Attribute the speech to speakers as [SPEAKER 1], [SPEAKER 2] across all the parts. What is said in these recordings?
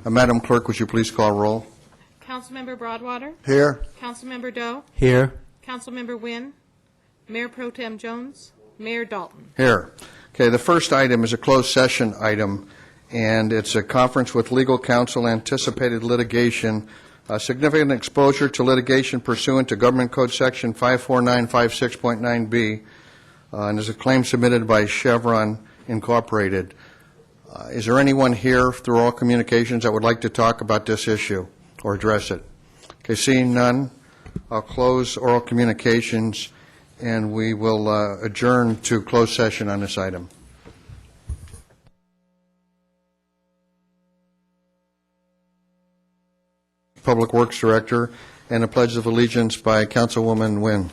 [SPEAKER 1] Madam Clerk, would you please call roll?
[SPEAKER 2] Councilmember Broadwater,
[SPEAKER 1] Here.
[SPEAKER 2] Councilmember Doe,
[SPEAKER 3] Here.
[SPEAKER 2] Councilmember Wynn, Mayor Pro Tem Jones, Mayor Dalton.
[SPEAKER 1] Here. Okay, the first item is a closed session item, and it's a conference with legal counsel, anticipated litigation, significant exposure to litigation pursuant to Government Code Section 54956.9B, and is a claim submitted by Chevron Incorporated. Is there anyone here through all communications that would like to talk about this issue or address it? Okay, seeing none, I'll close oral communications, and we will adjourn to closed session on this item. Public Works Director, and a Pledge of Allegiance by Councilwoman Wynn.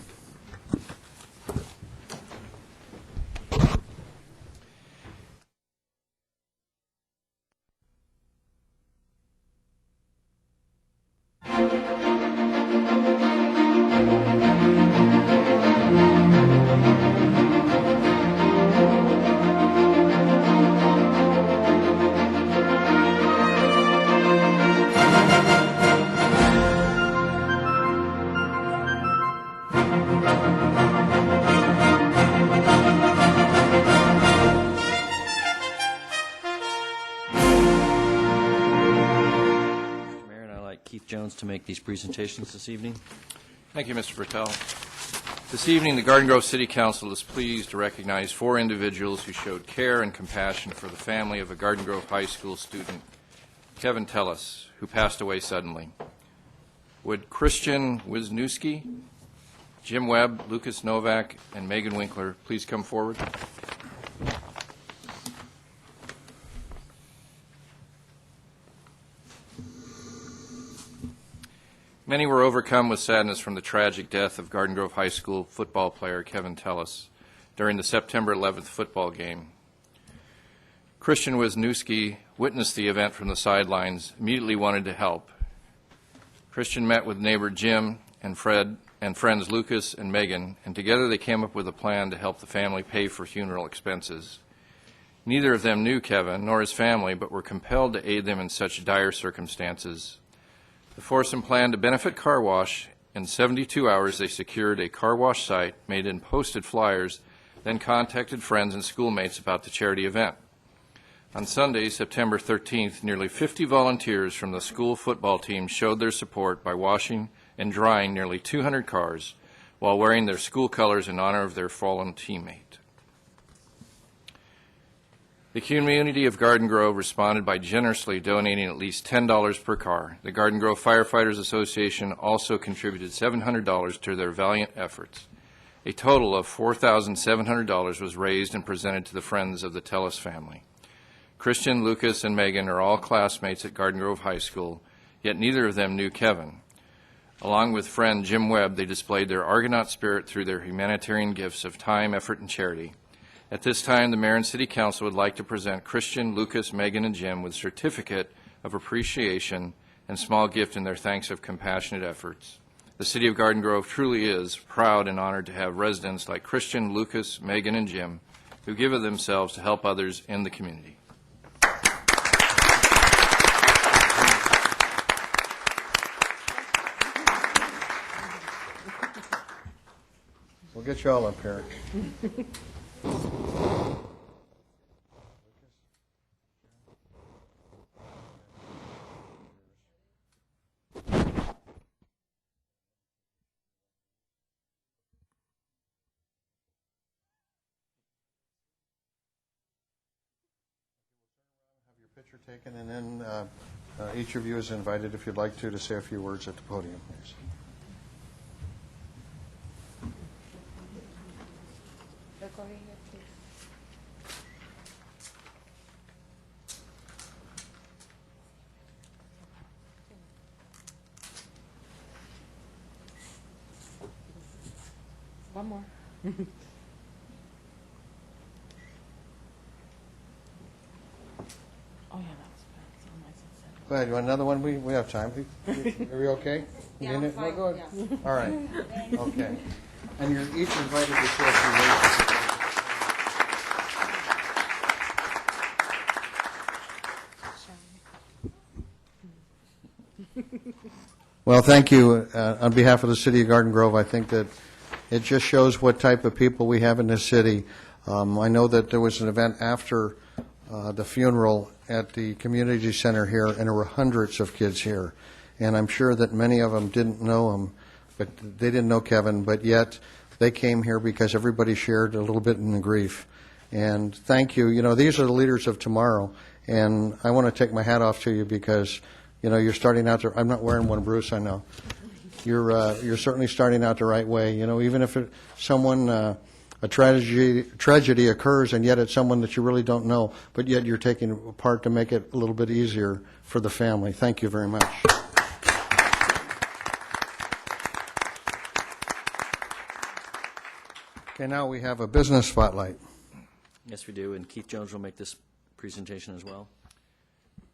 [SPEAKER 4] To make these presentations this evening.
[SPEAKER 5] Thank you, Mr. Bertel. This evening, the Garden Grove City Council is pleased to recognize 4 individuals who showed care and compassion for the family of a Garden Grove High School student, Kevin Tellis, who passed away suddenly. Would Christian Wisniewski, Jim Webb, Lucas Novak, and Megan Winkler please come forward? Many were overcome with sadness from the tragic death of Garden Grove High School football player Kevin Tellis during the September 11th football game. Christian Wisniewski witnessed the event from the sidelines, immediately wanted to help. Christian met with neighbor Jim and Fred and friends Lucas and Megan, and together they came up with a plan to help the family pay for funeral expenses. Neither of them knew Kevin nor his family, but were compelled to aid them in such dire circumstances. The foursome planned to benefit car wash. In 72 hours, they secured a car wash site, made and posted flyers, then contacted friends and schoolmates about the charity event. On Sunday, September 13th, nearly 50 volunteers from the school football team showed their support by washing and drying nearly 200 cars while wearing their school colors in honor of their fallen teammate. The community of Garden Grove responded by generously donating at least $10 per car. The Garden Grove Firefighters Association also contributed $700 to their valiant efforts. A total of $4,700 was raised and presented to the friends of the Tellis family. Christian, Lucas, and Megan are all classmates at Garden Grove High School, yet neither of them knew Kevin. Along with friend Jim Webb, they displayed their Argonaut spirit through their humanitarian gifts of time, effort, and charity. At this time, the Mayor and City Council would like to present Christian, Lucas, Megan, and Jim with a certificate of appreciation and small gift in their thanks of compassionate efforts. The City of Garden Grove truly is proud and honored to have residents like Christian, Lucas, Megan, and Jim who give of themselves to help others in the community.
[SPEAKER 1] We'll get you all up here. Picture taken, and then each of you is invited, if you'd like to say a few words at the podium, please.
[SPEAKER 2] One more. Oh, yeah, that's nice and simple.
[SPEAKER 1] Go ahead. You want another one? We have time. Are we okay?
[SPEAKER 2] Yeah,
[SPEAKER 1] You
[SPEAKER 2] I'm
[SPEAKER 1] need it?
[SPEAKER 2] fine.
[SPEAKER 1] No, go ahead.
[SPEAKER 2] Yeah.
[SPEAKER 1] All right. Okay. And you're each invited to say a few words. Well, thank you. On behalf of the city of Garden Grove, I think that it just shows what type of people we have in this city. I know that there was an event after the funeral at the community center here, and there were hundreds of kids here. And I'm sure that many of them didn't know him, but they didn't know Kevin, but yet they came here because everybody shared a little bit in the grief. And thank you. You know, these are the leaders of tomorrow, and I want to take my hat off to you because, you know, you're starting out there. I'm not wearing one, Bruce, I know. You're certainly starting out the right way. You know, even if a tragedy occurs, and yet it's someone that you really don't know, but yet you're taking part to make it a little bit easier for the family. Thank you very much. Okay, now we have a business spotlight.
[SPEAKER 4] Yes, we do, and Keith Jones will make this presentation as well.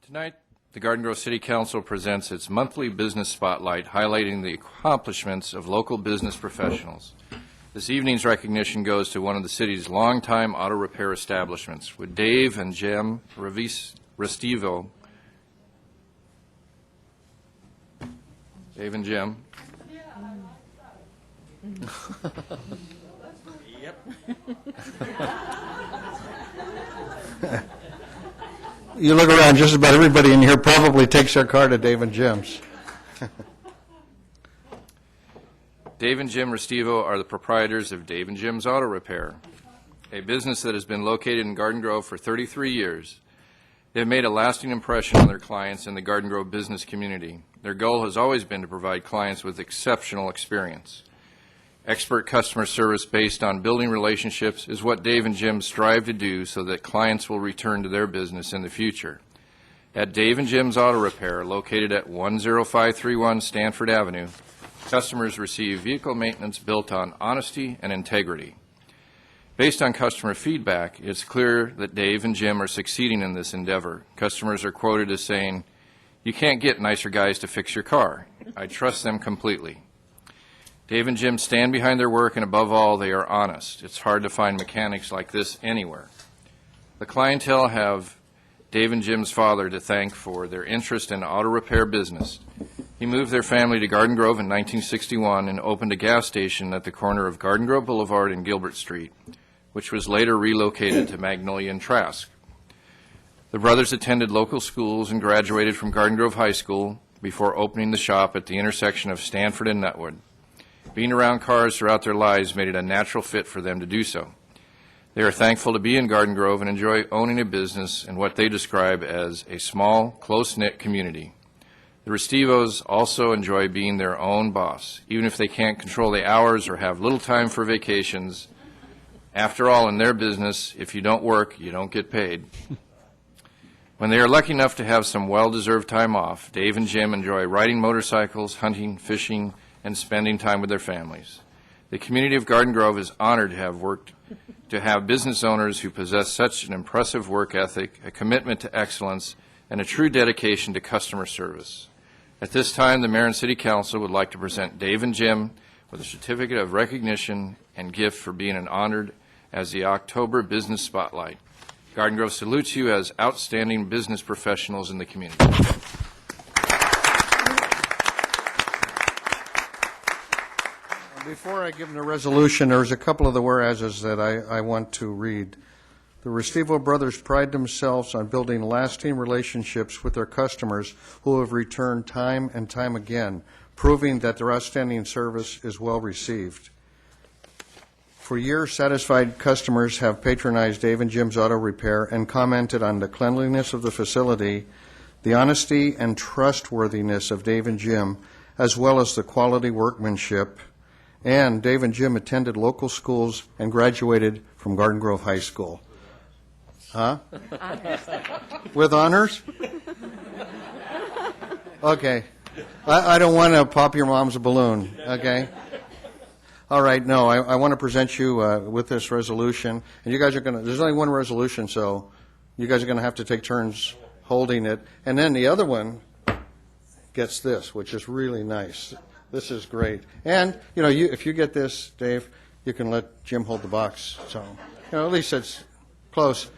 [SPEAKER 5] Tonight, the Garden Grove City Council presents its monthly business spotlight, highlighting the accomplishments of local business professionals. This evening's recognition goes to one of the city's longtime auto repair establishments, with Dave and Jim Restivo. Dave and Jim.
[SPEAKER 1] You look around, just about everybody in here probably takes their car to Dave and Jim's.
[SPEAKER 5] Dave and Jim Restivo are the proprietors of Dave and Jim's Auto Repair, a business that has been located in Garden Grove for 33 years. They have made a lasting impression on their clients in the Garden Grove business community. Their goal has always been to provide clients with exceptional experience. Expert customer service based on building relationships is what Dave and Jim strive to do so that clients will return to their business in the future. At Dave and Jim's Auto Repair, located at 10531 Stanford Avenue, customers receive vehicle maintenance built on honesty and integrity. Based on customer feedback, it's clear that Dave and Jim are succeeding in this endeavor. Customers are quoted as saying, "You can't get nicer guys to fix your car. I trust them completely." Dave and Jim stand behind their work, and above all, they are honest. It's hard to find mechanics like this anywhere. The clientele have Dave and Jim's father to thank for their interest in auto repair business. He moved their family to Garden Grove in 1961 and opened a gas station at the corner of Garden Grove Boulevard and Gilbert Street, which was later relocated to Magnolia and Trask. The brothers attended local schools and graduated from Garden Grove High School before opening the shop at the intersection of Stanford and Nutwood. Being around cars throughout their lives made it a natural fit for them to do so. They are thankful to be in Garden Grove and enjoy owning a business in what they describe as a small, close-knit community. The Restivos also enjoy being their own boss, even if they can't control the hours or have little time for vacations. After all, in their business, if you don't work, you don't get paid. When they are lucky enough to have some well-deserved time off, Dave and Jim enjoy riding motorcycles, hunting, fishing, and spending time with their families. The community of Garden Grove is honored to have business owners who possess such an impressive work ethic, a commitment to excellence, and a true dedication to customer service. At this time, the Mayor and City Council would like to present Dave and Jim with a certificate of recognition and gift for being honored as the October Business Spotlight. Garden Grove salutes you as outstanding business professionals in the community.
[SPEAKER 1] Before I give them the resolution, there's a couple of the whereases that I want to read. The Restivo brothers pride themselves on building lasting relationships with their customers who have returned time and time again, proving that their outstanding service is well received. For years, satisfied customers have patronized Dave and Jim's Auto Repair and commented on the cleanliness of the facility, the honesty and trustworthiness of Dave and Jim, as well as the quality workmanship. And Dave and Jim attended local schools and graduated from Garden Grove High School. Huh? With honors? Okay. I don't want to pop your mom's balloon, okay? All right, no, I want to present you with this resolution. And you guys are going to, there's only one resolution, so you guys are going to have to take turns holding it. And then the other one gets this, which is really nice. This is great. And, you know, if you get this, Dave, you can let Jim hold the box. So, you know, at least it's close.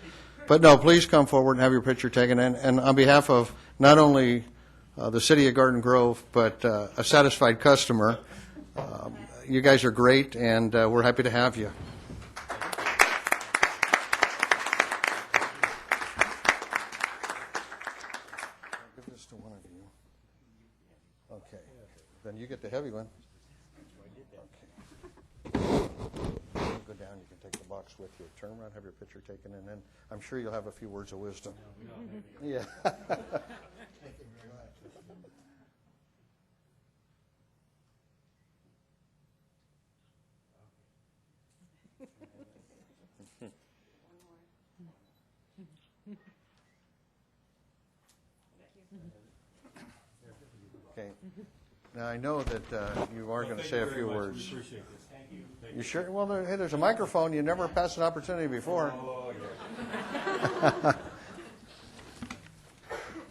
[SPEAKER 1] But no, please come forward and have your picture taken. And on behalf of not only the city of Garden Grove, but a satisfied customer. You guys are great, and we're happy to have you. Give this to one of you. Okay. Then you get the heavy one. Okay. Go down. You can take the box with you. Turn around, have your picture taken, and then I'm sure you'll have a few words of wisdom. Yeah. Okay. Now, I know that you are going to say a few words.
[SPEAKER 3] We appreciate this. Thank you.
[SPEAKER 1] You sure? Well, hey, there's a microphone. You never passed an opportunity before.
[SPEAKER 3] Oh, yeah.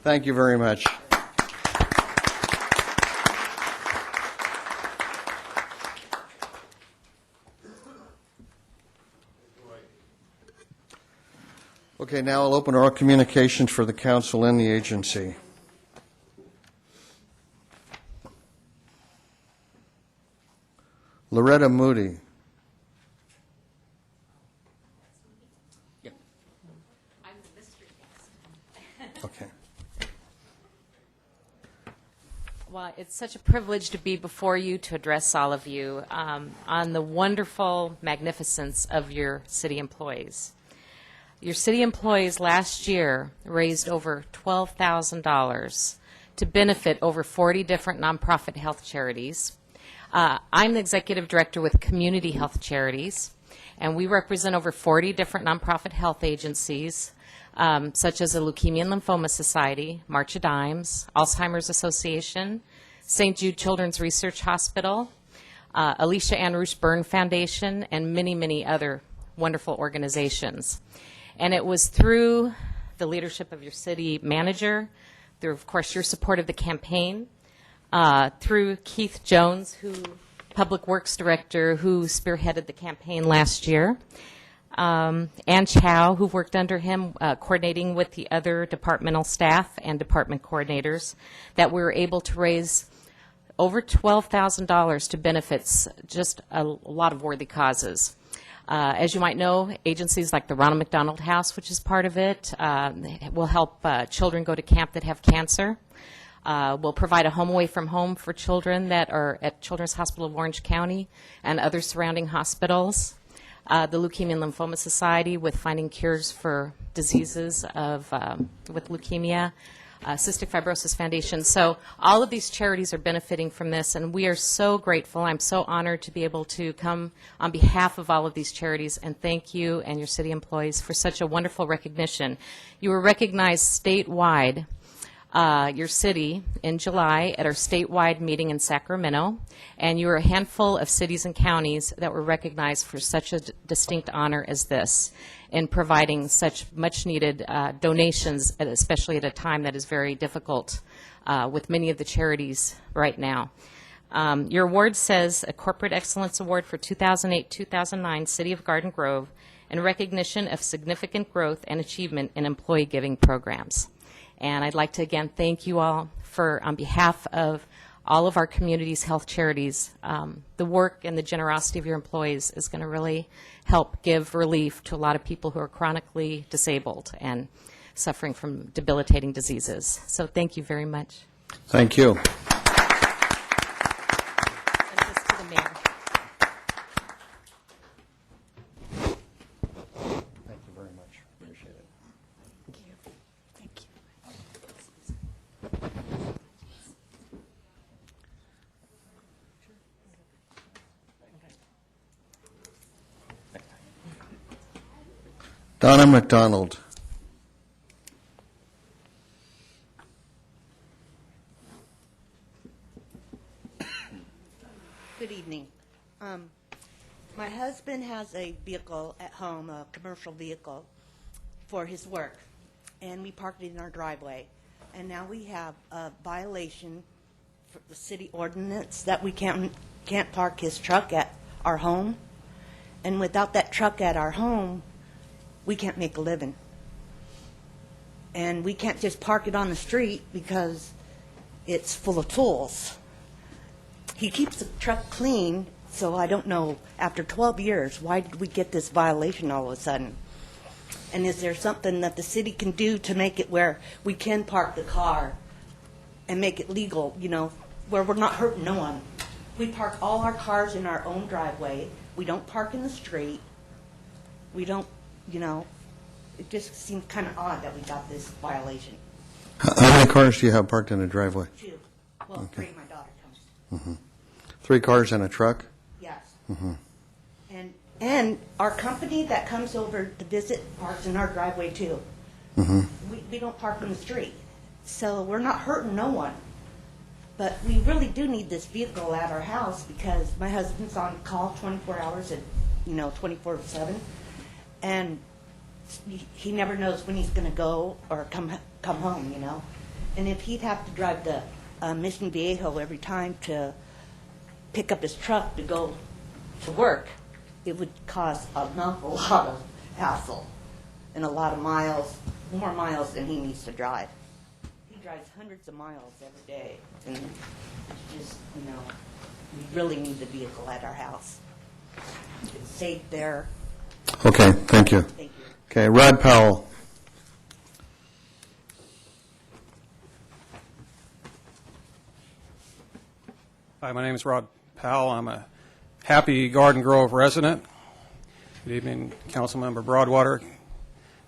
[SPEAKER 1] Thank you very much. Okay, now I'll open our communications for the council and the agency. Loretta Moody.
[SPEAKER 6] I'm the mystery guest.
[SPEAKER 1] Okay.
[SPEAKER 6] Well, it's such a privilege to be before you to address all of you on the wonderful magnificence of your city employees. Your city employees last year raised over $12,000 to benefit over 40 different nonprofit health charities. I'm the executive director with Community Health Charities, and we represent over 40 different nonprofit health agencies, such as the Leukemia and Lymphoma Society, March of Dimes, Alzheimer's Association, St. Jude Children's Research Hospital, Alicia Ann Roosh Burn Foundation, and many, many other wonderful organizations. And it was through the leadership of your city manager, through, of course, your support of the campaign, through Keith Jones, Public Works Director, who spearheaded the campaign last year, Ann Chow, who worked under him, coordinating with the other departmental staff and department coordinators, that we were able to raise over $12,000 to benefits just a lot of worthy causes. As you might know, agencies like the Ronald McDonald House, which is part of it, will help children go to camp that have cancer. We'll provide a home away from home for children that are at Children's Hospital of Orange County and other surrounding hospitals. The Leukemia and Lymphoma Society with finding cures for diseases with leukemia. Cystic Fibrosis Foundation. So all of these charities are benefiting from this, and we are so grateful. I'm so honored to be able to come on behalf of all of these charities and thank you and your city employees for such a wonderful recognition. You were recognized statewide, your city, in July at our statewide meeting in Sacramento, and you were a handful of cities and counties that were recognized for such a distinct honor as this, in providing such much-needed donations, especially at a time that is very difficult with many of the charities right now. Your award says a Corporate Excellence Award for 2008-2009 City of Garden Grove in recognition of significant growth and achievement in employee giving programs. And I'd like to again thank you all for, on behalf of all of our community's health charities, the work and the generosity of your employees is going to really help give relief to a lot of people who are chronically disabled and suffering from debilitating diseases. So thank you very much.
[SPEAKER 1] Thank you.
[SPEAKER 6] And this to the mayor.
[SPEAKER 1] Thank you very much. Appreciate it.
[SPEAKER 6] Thank you. Thank you.
[SPEAKER 1] Donna McDonald.
[SPEAKER 7] Good evening. My husband has a vehicle at home, a commercial vehicle, for his work, and we parked it in our driveway. And now we have a violation for the city ordinance that we can't park his truck at our home. And without that truck at our home, we can't make a living. And we can't just park it on the street because it's full of tools. He keeps the truck clean, so I don't know, after 12 years, why did we get this violation all of a sudden? And is there something that the city can do to make it where we can park the car and make it legal, you know, where we're not hurting no one? We park all our cars in our own driveway. We don't park in the street. We don't, you know, it just seems kind of odd that we got this violation.
[SPEAKER 1] How many cars do you have parked in the driveway?
[SPEAKER 7] 2. Well, 3, my daughter comes.
[SPEAKER 1] 3 cars and a truck?
[SPEAKER 7] Yes. And our company that comes over to visit parks in our driveway too. We don't park in the street. So we're not hurting no one. But we really do need this vehicle at our house because my husband's on call 24 hours and, you know, 24/7. And he never knows when he's going to go or come home, you know. And if he'd have to drive to Mission Viejo every time to pick up his truck to go to work, it would cause an awful lot of hassle and a lot of miles, more miles than he needs to drive. He drives hundreds of miles every day, and it's just, you know, we really need the vehicle at our house. It's safe there.
[SPEAKER 1] Okay, thank you.
[SPEAKER 7] Thank you.
[SPEAKER 1] Okay, Rod Powell.
[SPEAKER 8] Hi, my name is Rod Powell. I'm a happy Garden Grove resident. Good evening, Councilmember Broadwater,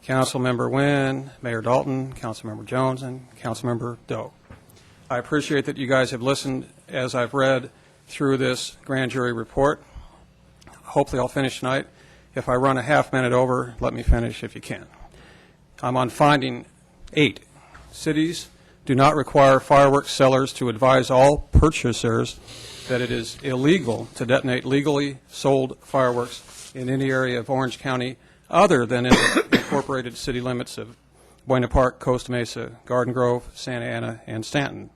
[SPEAKER 8] Councilmember Nguyen, Mayor Dalton, Councilmember Jones, and Councilmember Doe. I appreciate that you guys have listened as I've read through this grand jury report. Hopefully I'll finish tonight. If I run a half minute over, let me finish if you can. I'm on finding 8. Cities do not require fireworks sellers to advise all purchasers that it is illegal to detonate legally sold fireworks in any area of Orange County other than in the incorporated city limits of Buena Park, Costa Mesa, Garden Grove, Santa Ana, and Stanton.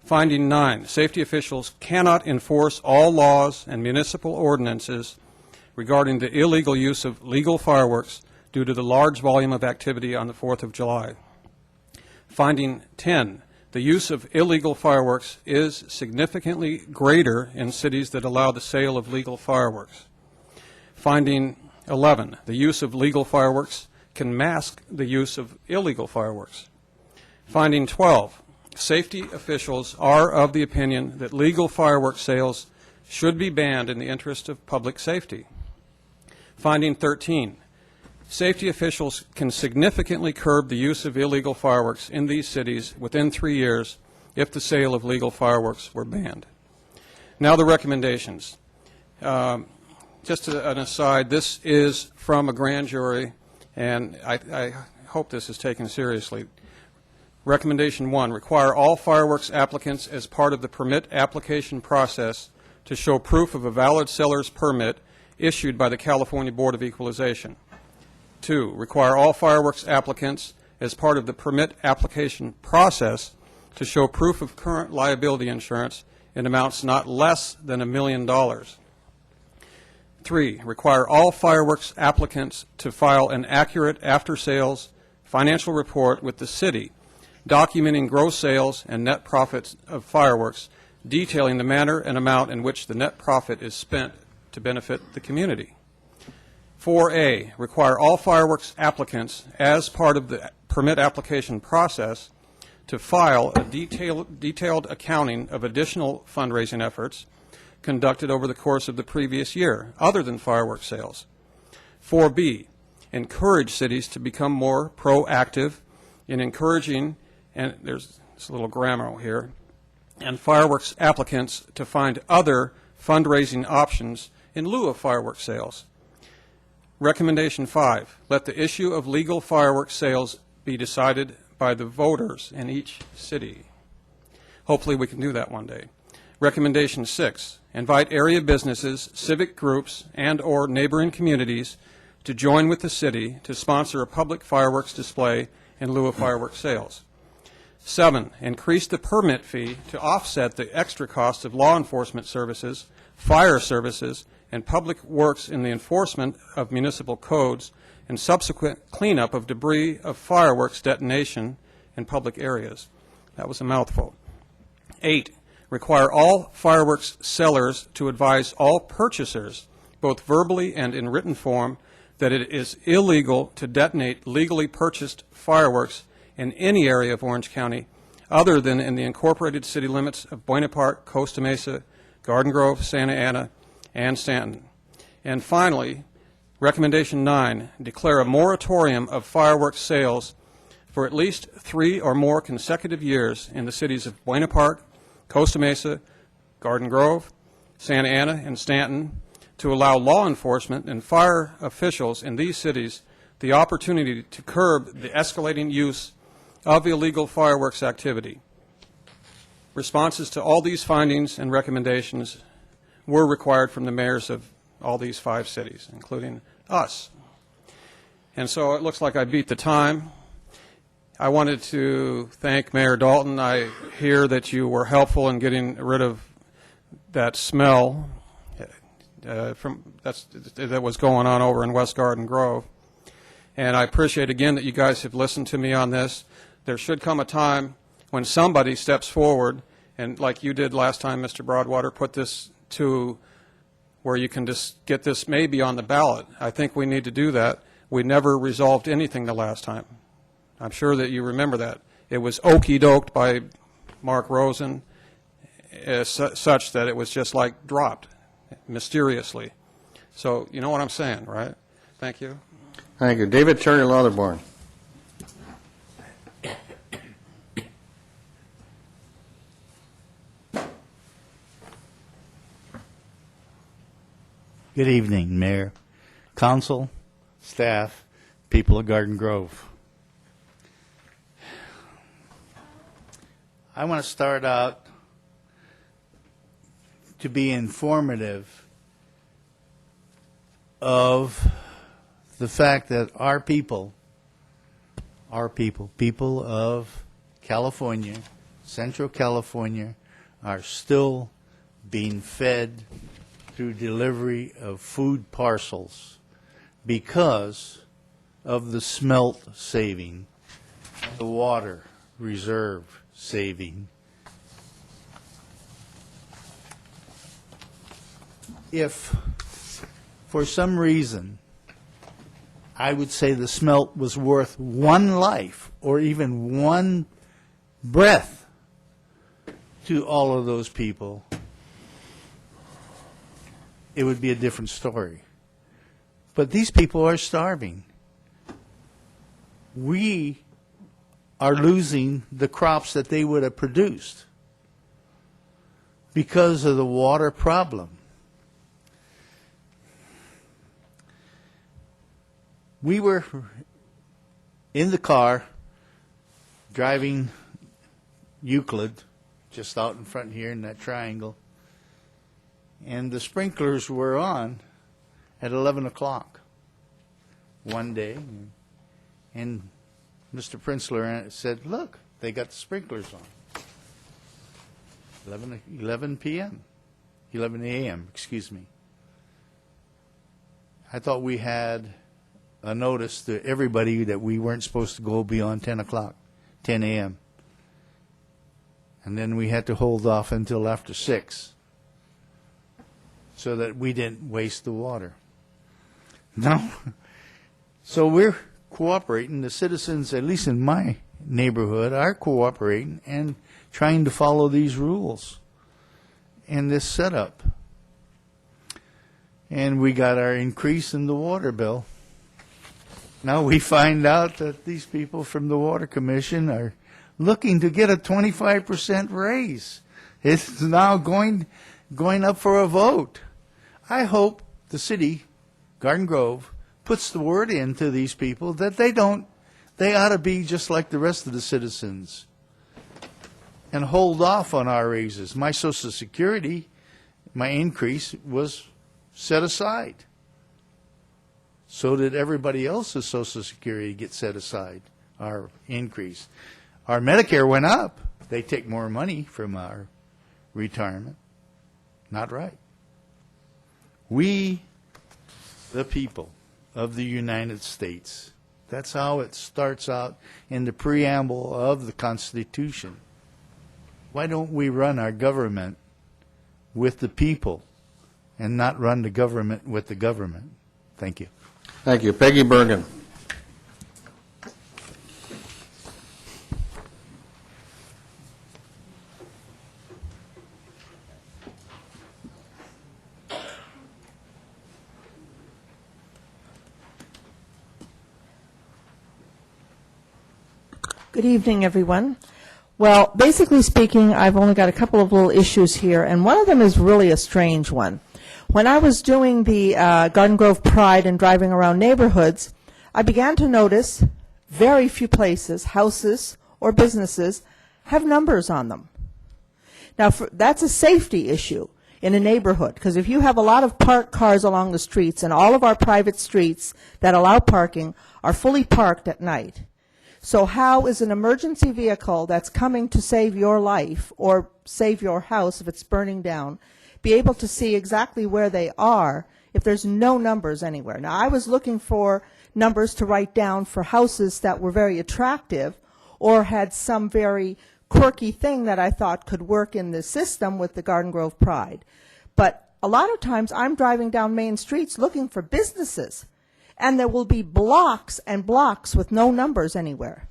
[SPEAKER 8] Finding 9, safety officials cannot enforce all laws and municipal ordinances regarding the illegal use of legal fireworks due to the large volume of activity on the 4th of July. Finding 10, the use of illegal fireworks is significantly greater in cities that allow the sale of legal fireworks. Finding 11, the use of legal fireworks can mask the use of illegal fireworks. Finding 12, safety officials are of the opinion that legal fireworks sales should be banned in the interest of public safety. Finding 13, safety officials can significantly curb the use of illegal fireworks in these cities within 3 years if the sale of legal fireworks were banned. Now the recommendations. Just an aside, this is from a grand jury, and I hope this is taken seriously. Recommendation 1, require all fireworks applicants as part of the permit application process to show proof of a valid seller's permit issued by the California Board of Equalization. 2, require all fireworks applicants as part of the permit application process to show proof of current liability insurance in amounts not less than $1 million. 3, require all fireworks applicants to file an accurate after-sales financial report with the city documenting gross sales and net profits of fireworks, detailing the manner and amount in which the net profit is spent to benefit the community. 4A, require all fireworks applicants as part of the permit application process to file a detailed accounting of additional fundraising efforts conducted over the course of the previous year, other than fireworks sales. 4B, encourage cities to become more proactive in encouraging, and there's a little grammar here, and fireworks applicants to find other fundraising options in lieu of fireworks sales. Recommendation 5, let the issue of legal fireworks sales be decided by the voters in each city. Hopefully we can do that one day. Recommendation 6, invite area businesses, civic groups, and/or neighboring communities to join with the city to sponsor a public fireworks display in lieu of fireworks sales. 7, increase the permit fee to offset the extra cost of law enforcement services, fire services, and public works in the enforcement of municipal codes and subsequent cleanup of debris of fireworks detonation in public areas. That was a mouthful. 8, require all fireworks sellers to advise all purchasers, both verbally and in written form, that it is illegal to detonate legally purchased fireworks in any area of Orange County other than in the incorporated city limits of Buena Park, Costa Mesa, Garden Grove, Santa Ana, and Stanton. And finally, recommendation 9, declare a moratorium of fireworks sales for at least 3 or more consecutive years in the cities of Buena Park, Costa Mesa, Garden Grove, Santa Ana, and Stanton, to allow law enforcement and fire officials in these cities the opportunity to curb the escalating use of illegal fireworks activity. Responses to all these findings and recommendations were required from the mayors of all these 5 cities, including us. And so it looks like I beat the time. I wanted to thank Mayor Dalton. I hear that you were helpful in getting rid of that smell that was going on over in West Garden Grove. And I appreciate again that you guys have listened to me on this. There should come a time when somebody steps forward and, like you did last time, Mr. Broadwater, put this to where you can just get this maybe on the ballot. I think we need to do that. We never resolved anything the last time. I'm sure that you remember that. It was okey-doked by Mark Rosen such that it was just like dropped mysteriously. So you know what I'm saying, right? Thank you.
[SPEAKER 1] Thank you. David Terry Lotherborn.
[SPEAKER 9] Good evening, Mayor, Council, staff, people of Garden Grove. I want to start out to be informative of the fact that our people of California, Central California, are still being fed through delivery of food parcels because of the smelt saving, the water reserve saving. If, for some reason, I would say the smelt was worth one life or even one breath to all of those people, it would be a different story. But these people are starving. We are losing the crops that they would have produced because of the water problem. We were in the car driving Euclid, just out in front here in that triangle, and the sprinklers were on at 11 o'clock one day, and Mr. Prinzler said, look, they got the sprinklers on. 11 p.m., 11 a.m., excuse me. I thought we had a notice to everybody that we weren't supposed to go beyond 10 o'clock, 10 a.m. And then we had to hold off until after 6 so that we didn't waste the water. No. So we're cooperating. The citizens, at least in my neighborhood, are cooperating and trying to follow these rules and this setup. And we got our increase in the water bill. Now we find out that these people from the Water Commission are looking to get a 25% raise. It's now going up for a vote. I hope the city, Garden Grove, puts the word in to these people that they ought to be just like the rest of the citizens and hold off on our raises. My Social Security, my increase was set aside. So did everybody else's Social Security get set aside, our increase. Our Medicare went up. They take more money from our retirement. Not right. We, the people of the United States, that's how it starts out in the preamble of the Constitution. Why don't we run our government with the people and not run the government with the government? Thank you.
[SPEAKER 1] Thank you. Peggy Bergen.
[SPEAKER 10] Good evening, everyone. Well, basically speaking, I've only got a couple of little issues here, and one of them is really a strange one. When I was doing the Garden Grove Pride and driving around neighborhoods, I began to notice very few places, houses or businesses, have numbers on them. Now, that's a safety issue in a neighborhood, because if you have a lot of parked cars along the streets, and all of our private streets that allow parking are fully parked at night, so how is an emergency vehicle that's coming to save your life or save your house if it's burning down be able to see exactly where they are if there's no numbers anywhere? Now, I was looking for numbers to write down for houses that were very attractive or had some very quirky thing that I thought could work in the system with the Garden Grove Pride. But a lot of times I'm driving down main streets looking for businesses, and there will be blocks and blocks with no numbers anywhere.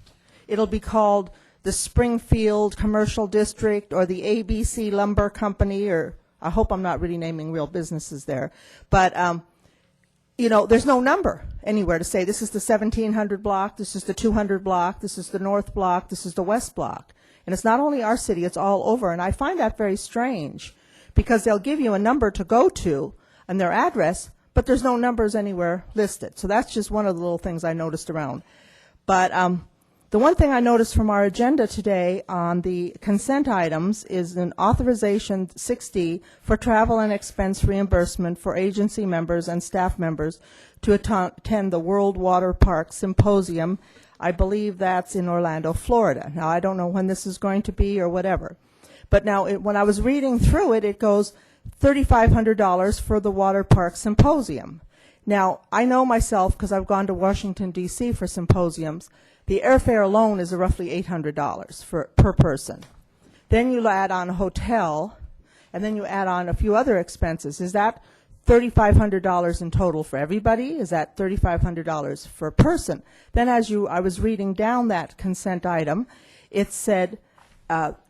[SPEAKER 10] It'll be called the Springfield Commercial District or the ABC Lumber Company, or I hope I'm not really naming real businesses there. But, there's no number anywhere to say this is the 1700 block, this is the 200 block, this is the north block, this is the west block. And it's not only our city, it's all over. And I find that very strange because they'll give you a number to go to and their address, but there's no numbers anywhere listed. So that's just one of the little things I noticed around. But the one thing I noticed from our agenda today on the consent items is an authorization 6D for travel and expense reimbursement for agency members and staff members to attend the World Water Park Symposium. I believe that's in Orlando, Florida. Now, I don't know when this is going to be or whatever. But now, when I was reading through it, it goes $3,500 for the Water Park Symposium. Now, I know myself, because I've gone to Washington, D.C. for symposiums, the airfare alone is roughly $800 per person. Then you add on a hotel, and then you add on a few other expenses. Is that $3,500 in total for everybody? Is that $3,500 per person? Then I was reading down that consent item, it said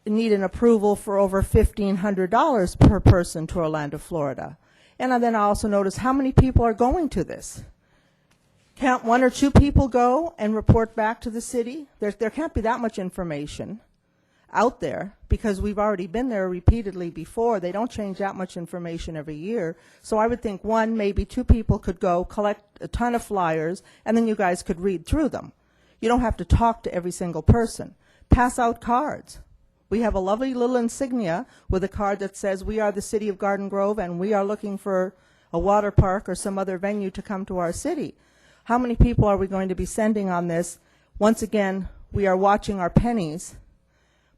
[SPEAKER 10] need an approval for over $1,500 per person to Orlando, Florida. And then I also noticed how many people are going to this. Can't one or two people go and report back to the city? There can't be that much information out there because we've already been there repeatedly before. They don't change that much information every year. So I would think one, maybe two people could go collect a ton of flyers, and then you guys could read through them. You don't have to talk to every single person. Pass out cards. We have a lovely little insignia with a card that says we are the city of Garden Grove and we are looking for a water park or some other venue to come to our city. How many people are we going to be sending on this? Once again, we are watching our pennies,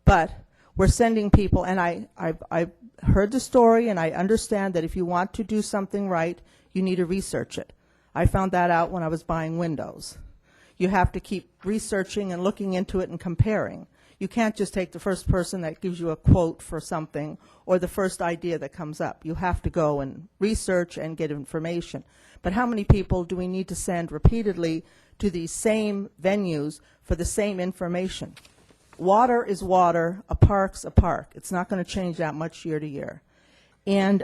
[SPEAKER 10] but we're sending people, and I've heard the story, and I understand that if you want to do something right, you need to research it. I found that out when I was buying windows. You have to keep researching and looking into it and comparing. You can't just take the first person that gives you a quote for something or the first idea that comes up. You have to go and research and get information. But how many people do we need to send repeatedly to these same venues for the same information? Water is water, a park's a park. It's not going to change that much year to year. And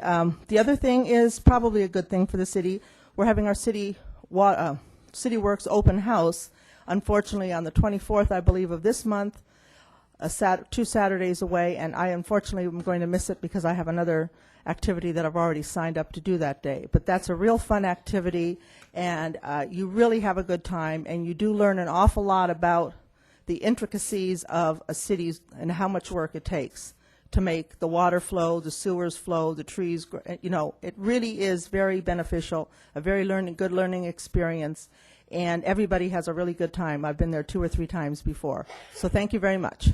[SPEAKER 10] the other thing is probably a good thing for the city. We're having our City Works open house, unfortunately, on the 24th, I believe, of this month. 2 Saturdays away, and I unfortunately am going to miss it because I have another activity that I've already signed up to do that day. But that's a real fun activity, and you really have a good time, and you do learn an awful lot about the intricacies of a city and how much work it takes to make the water flow, the sewers flow, the trees, it really is very beneficial, a very good learning experience, and everybody has a really good time. I've been there 2 or 3 times before. So thank you very much.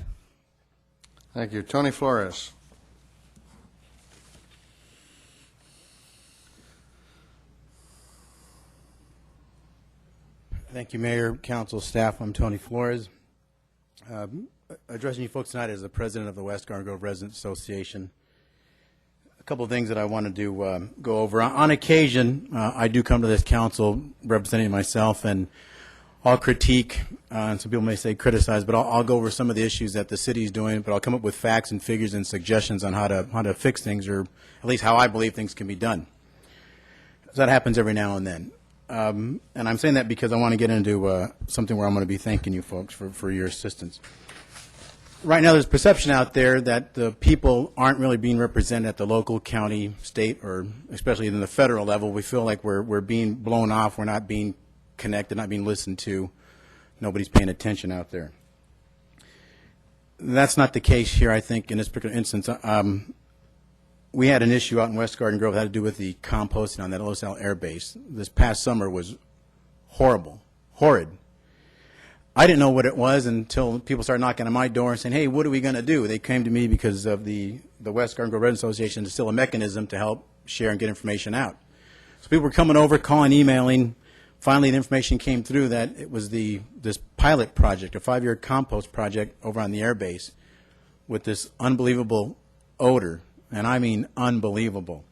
[SPEAKER 1] Thank you. Tony Flores.
[SPEAKER 11] Thank you, Mayor, Council, staff. I'm Tony Flores. addressing you folks tonight as the president of the West Garden Grove Residents Association. A couple of things that I wanted to go over. On occasion, I do come to this council representing myself, and I'll critique, and some people may say criticize, but I'll go over some of the issues that the city is doing, but I'll come up with facts and figures and suggestions on how to fix things, or at least how I believe things can be done. So that happens every now and then. And I'm saying that because I want to get into something where I'm going to be thanking you folks for your assistance. Right now, there's perception out there that the people aren't really being represented at the local, county, state, or especially in the federal level. We feel like we're being blown off. We're not being connected, not being listened to. Nobody's paying attention out there. That's not the case here, I think, in this particular instance. We had an issue out in West Garden Grove that had to do with the composting on that Los Al Air Base. This past summer was horrible, horrid. I didn't know what it was until people started knocking on my door and saying, hey, what are we going to do? They came to me because of the West Garden Grove Residents Association is still a mechanism to help share and get information out. So people were coming over, calling, emailing. Finally, the information came through that it was this pilot project, a 5-year compost project over on the air base with this unbelievable odor, and I mean unbelievable.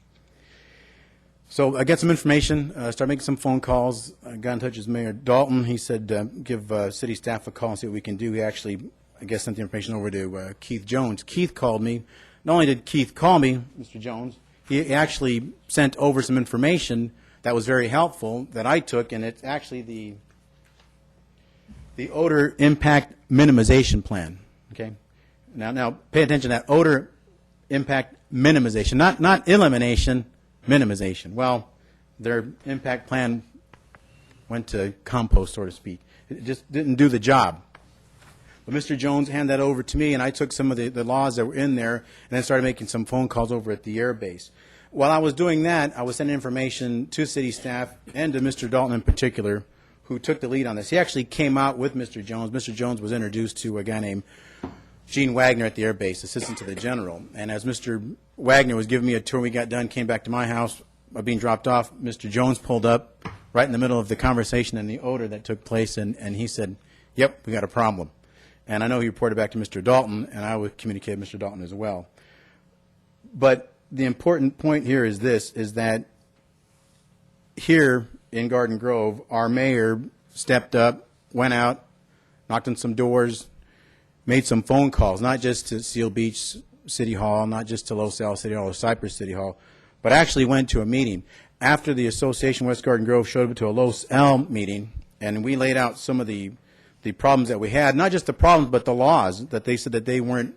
[SPEAKER 11] So I got some information, started making some phone calls. I got in touch with Mayor Dalton. He said, give city staff a call and see what we can do. He actually, I guess, sent the information over to Keith Jones. Keith called me. Not only did Keith call me, Mr. Jones, he actually sent over some information that was very helpful that I took, and it's actually the odor impact minimization plan. Okay, now pay attention to that odor impact minimization, not elimination, minimization. Well, their impact plan went to compost, so to speak. It just didn't do the job. But Mr. Jones handed that over to me, and I took some of the laws that were in there and then started making some phone calls over at the air base. While I was doing that, I was sending information to city staff and to Mr. Dalton in particular, who took the lead on this. He actually came out with Mr. Jones. Mr. Jones was introduced to a guy named Gene Wagner at the air base, assistant to the general. And as Mr. Wagner was giving me a tour, we got done, came back to my house, being dropped off. Mr. Jones pulled up right in the middle of the conversation and the odor that took place, and he said, yep, we got a problem. And I know he reported back to Mr. Dalton, and I would communicate with Mr. Dalton as well. But the important point here is this, is that here in Garden Grove, our mayor stepped up, went out, knocked on some doors, made some phone calls, not just to Seal Beach City Hall, not just to Los Al City Hall or Cypress City Hall, but actually went to a meeting. After the Association West Garden Grove showed up to a Los Al meeting, and we laid out some of the problems that we had, not just the problems, but the laws that they said that they weren't,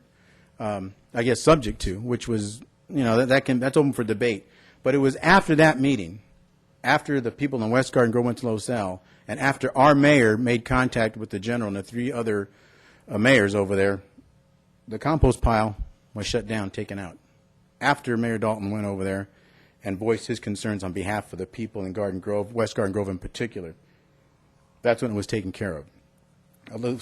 [SPEAKER 11] I guess, subject to, which was, you know, that's open for debate. But it was after that meeting, after the people in West Garden Grove went to Los Al, and after our mayor made contact with the general and the 3 other mayors over there, the compost pile was shut down, taken out. After Mayor Dalton went over there and voiced his concerns on behalf of the people in Garden Grove, West Garden Grove in particular, that's when it was taken care of.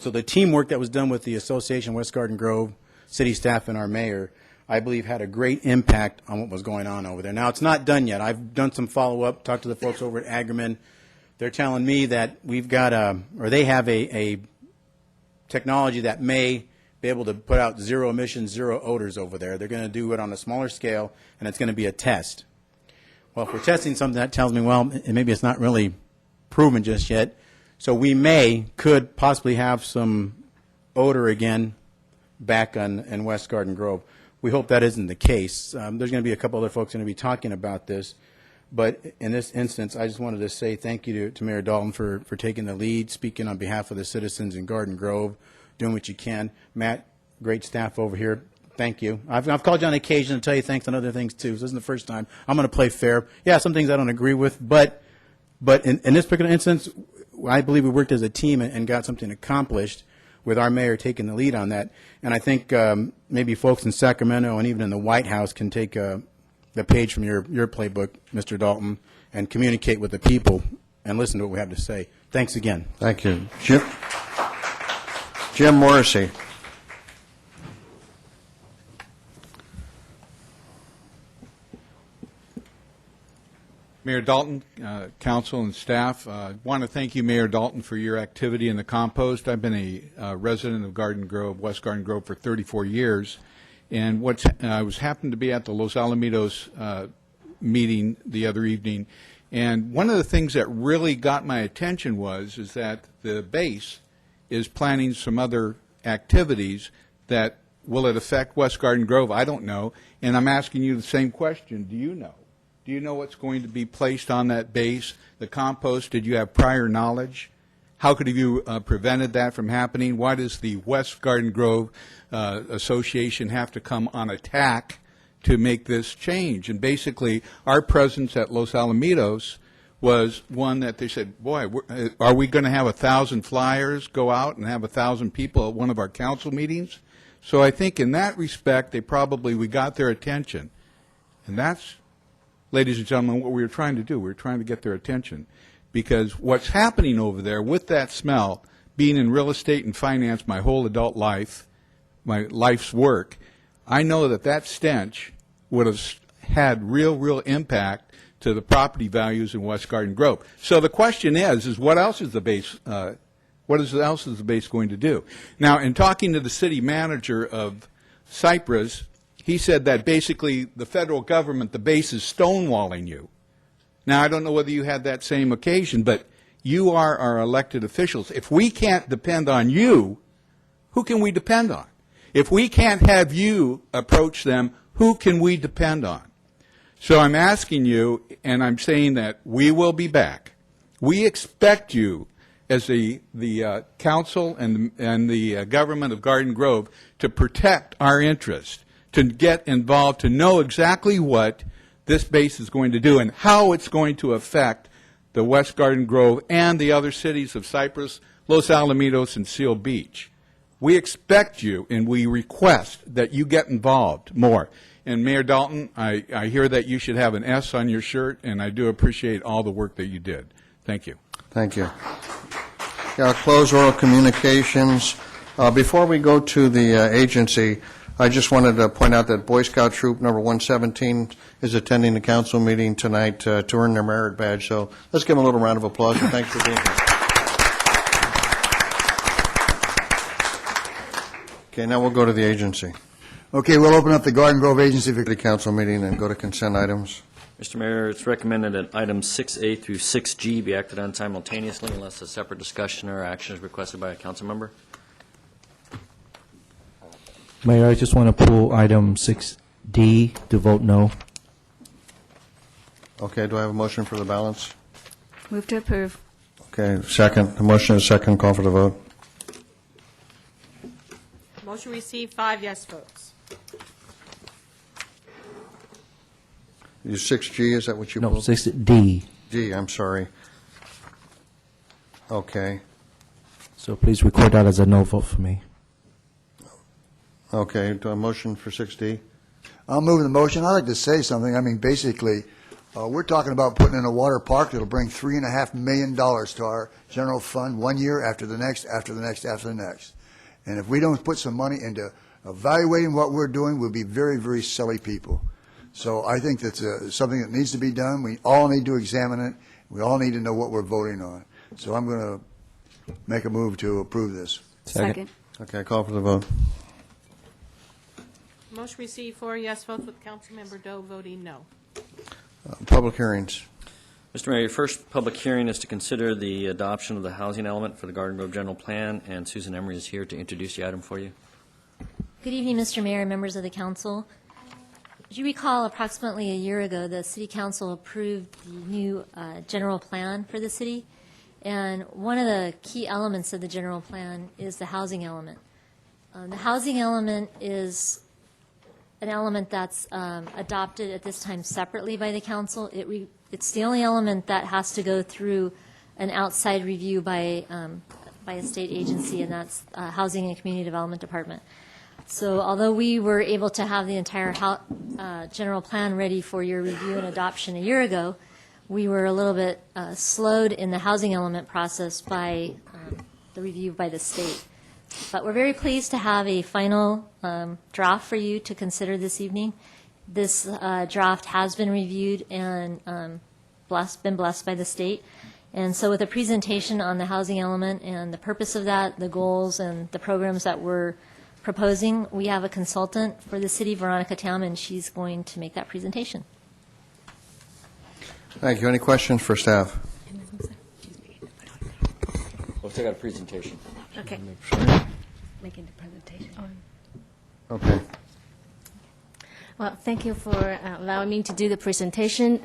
[SPEAKER 11] So the teamwork that was done with the Association West Garden Grove, city staff, and our mayor, I believe had a great impact on what was going on over there. Now, it's not done yet. I've done some follow-up, talked to the folks over at Agerman. They're telling me that we've got or they have a technology that may be able to put out zero emissions, zero odors over there. They're going to do it on a smaller scale, and it's going to be a test. Well, if we're testing something, that tells me, well, maybe it's not really proven just yet. So we could possibly have some odor again back in West Garden Grove. We hope that isn't the case. There's going to be a couple other folks going to be talking about this. But in this instance, I just wanted to say thank you to Mayor Dalton for taking the lead, speaking on behalf of the citizens in Garden Grove, doing what you can. Matt, great staff over here. Thank you. I've called you on occasion to tell you thanks on other things, too. So this isn't the first time. I'm going to play fair. Yeah, some things I don't agree with. But in this particular instance, I believe we worked as a team and got something accomplished with our mayor taking the lead on that. And I think maybe folks in Sacramento and even in the White House can take the page from your playbook, Mr. Dalton, and communicate with the people and listen to what we have to say. Thanks again.
[SPEAKER 1] Thank you. Jim Morrissey.
[SPEAKER 12] Mayor Dalton, council and staff, want to thank you, Mayor Dalton, for your activity in the compost. I've been a resident of Garden Grove, West Garden Grove, for 34 years, and I was happened to be at the Los Alamitos meeting the other evening, and one of the things that really got my attention is that the base is planning some other activities that will it affect West Garden Grove? I don't know, and I'm asking you the same question. Do you know? Do you know what's going to be placed on that base? The compost, did you have prior knowledge? How could you prevented that from happening? Why does the West Garden Grove Association have to come on attack to make this change? And basically, our presence at Los Alamitos was one that they said, boy, are we going to have 1,000 flyers go out and have 1,000 people at one of our council meetings? So I think in that respect, we got their attention. And that's, ladies and gentlemen, what we were trying to do. We were trying to get their attention. Because what's happening over there with that smell, being in real estate and finance my whole adult life, my life's work, I know that stench would have had real impact to the property values in West Garden Grove. So the question is what else is the base going to do? Now, in talking to the city manager of Cypress, he said that basically the federal government, the base, is stonewalling you. Now, I don't know whether you had that same occasion, but you are our elected officials. If we can't depend on you, who can we depend on? If we can't have you approach them, who can we depend on? So I'm asking you, and I'm saying that we will be back. We expect you, as the council and the government of Garden Grove, to protect our interest, to get involved, to know exactly what this base is going to do and how it's going to affect the West Garden Grove and the other cities of Cypress, Los Alamitos, and Seal Beach. We expect you and we request that you get involved more. And Mayor Dalton, I hear that you should have an S on your shirt, and I do appreciate all the work that you did. Thank you.
[SPEAKER 1] Thank you. Yeah, I'll close oral communications. Before we go to the agency, I just wanted to point out that Boy Scout Troop number 117 is attending the council meeting tonight to earn their merit badge. So let's give them a little round of applause, and thanks for being here. Okay, now we'll go to the agency.
[SPEAKER 13] Okay, we'll open up the Garden Grove Agency for
[SPEAKER 1] The council meeting and go to consent items.
[SPEAKER 4] Mr. Mayor, it's recommended that items 6A through 6G be acted on simultaneously unless a separate discussion or action is requested by a council member.
[SPEAKER 14] Mayor, I just want to pull item 6D to vote no.
[SPEAKER 1] Okay, do I have a motion for the balance?
[SPEAKER 15] Move to approve.
[SPEAKER 1] Okay, second. The motion is second. Call for the vote.
[SPEAKER 2] Motion received, 5 yes votes.
[SPEAKER 1] You 6G, is that what you
[SPEAKER 14] No,
[SPEAKER 1] pulled?
[SPEAKER 14] 6D.
[SPEAKER 1] D, I'm sorry. Okay.
[SPEAKER 14] So please record that as a no vote for me.
[SPEAKER 1] Okay, do a motion for 6D?
[SPEAKER 13] I'll move the motion. I'd like to say something. I mean, basically, we're talking about putting in a water park that'll bring $3.5 million to our general fund 1 year after the next, after the next, after the next. And if we don't put some money into evaluating what we're doing, we'll be very, very silly people. So I think that's something that needs to be done. We all need to examine it. We all need to know what we're voting on. So I'm going to make a move to approve this.
[SPEAKER 15] Second.
[SPEAKER 1] Okay, call for the vote.
[SPEAKER 2] Motion received, 4 yes votes with Councilmember Doe voting no.
[SPEAKER 1] Public hearings.
[SPEAKER 4] Mr. Mayor, your first public hearing is to consider the adoption of the housing element for the Garden Grove General Plan, and Susan Emery is here to introduce the item for you.
[SPEAKER 16] Good evening, Mr. Mayor and members of the council. As you recall, approximately a year ago, the City Council approved the new general plan for the city, and one of the key elements of the general plan is the housing element. The housing element is an element that's adopted at this time separately by the council. It's the only element that has to go through an outside review by a state agency, and that's Housing and Community Development Department. So although we were able to have the entire general plan ready for your review and adoption a year ago, we were a little bit slowed in the housing element process by the review by the state. But we're very pleased to have a final draft for you to consider this evening. This draft has been reviewed and been blessed by the state. And so with a presentation on the housing element and the purpose of that, the goals and the programs that we're proposing, we have a consultant for the city, Veronica Tam, and she's going to make that presentation.
[SPEAKER 1] Thank you. Any questions for staff?
[SPEAKER 4] We'll take out a presentation.
[SPEAKER 15] Okay. Making the presentation.
[SPEAKER 1] Okay.
[SPEAKER 15] Well, thank you for allowing me to do the presentation.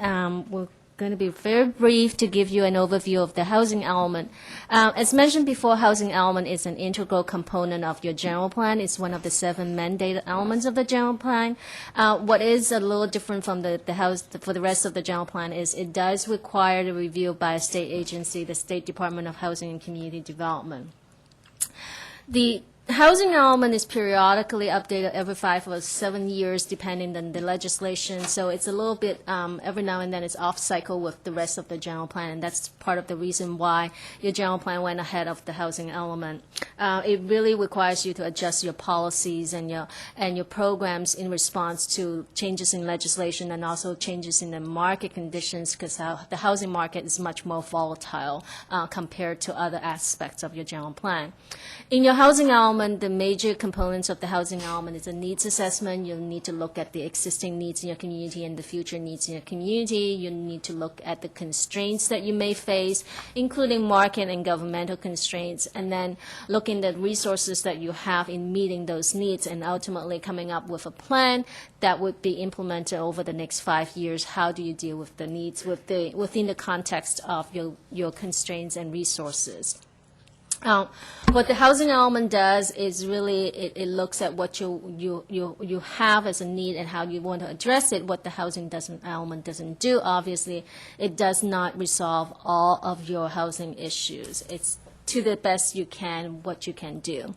[SPEAKER 15] We're going to be very brief to give you an overview of the housing element. As mentioned before, housing element is an integral component of your general plan. It's one of the 7 mandated elements of the general plan. What is a little different from the house for the rest of the general plan is it does require the review by a state agency, the State Department of Housing and Community Development. The housing element is periodically updated every 5 or 7 years, depending on the legislation. So it's a little bit, every now and then it's off cycle with the rest of the general plan, and that's part of the reason why your general plan went ahead of the housing element. It really requires you to adjust your policies and your programs in response to changes in legislation and also changes in the market conditions, because the housing market is much more volatile compared to other aspects of your general plan. In your housing element, the major components of the housing element is a needs assessment. You'll need to look at the existing needs in your community and the future needs in your community. You need to look at the constraints that you may face, including market and governmental constraints, and then looking at resources that you have in meeting those needs, and ultimately coming up with a plan that would be implemented over the next 5 years. How do you deal with the needs within the context of your constraints and resources? What the housing element does is really it looks at what you have as a need and how you want to address it. What the housing element doesn't do, obviously, it does not resolve all of your housing issues. It's to the best you can what you can do.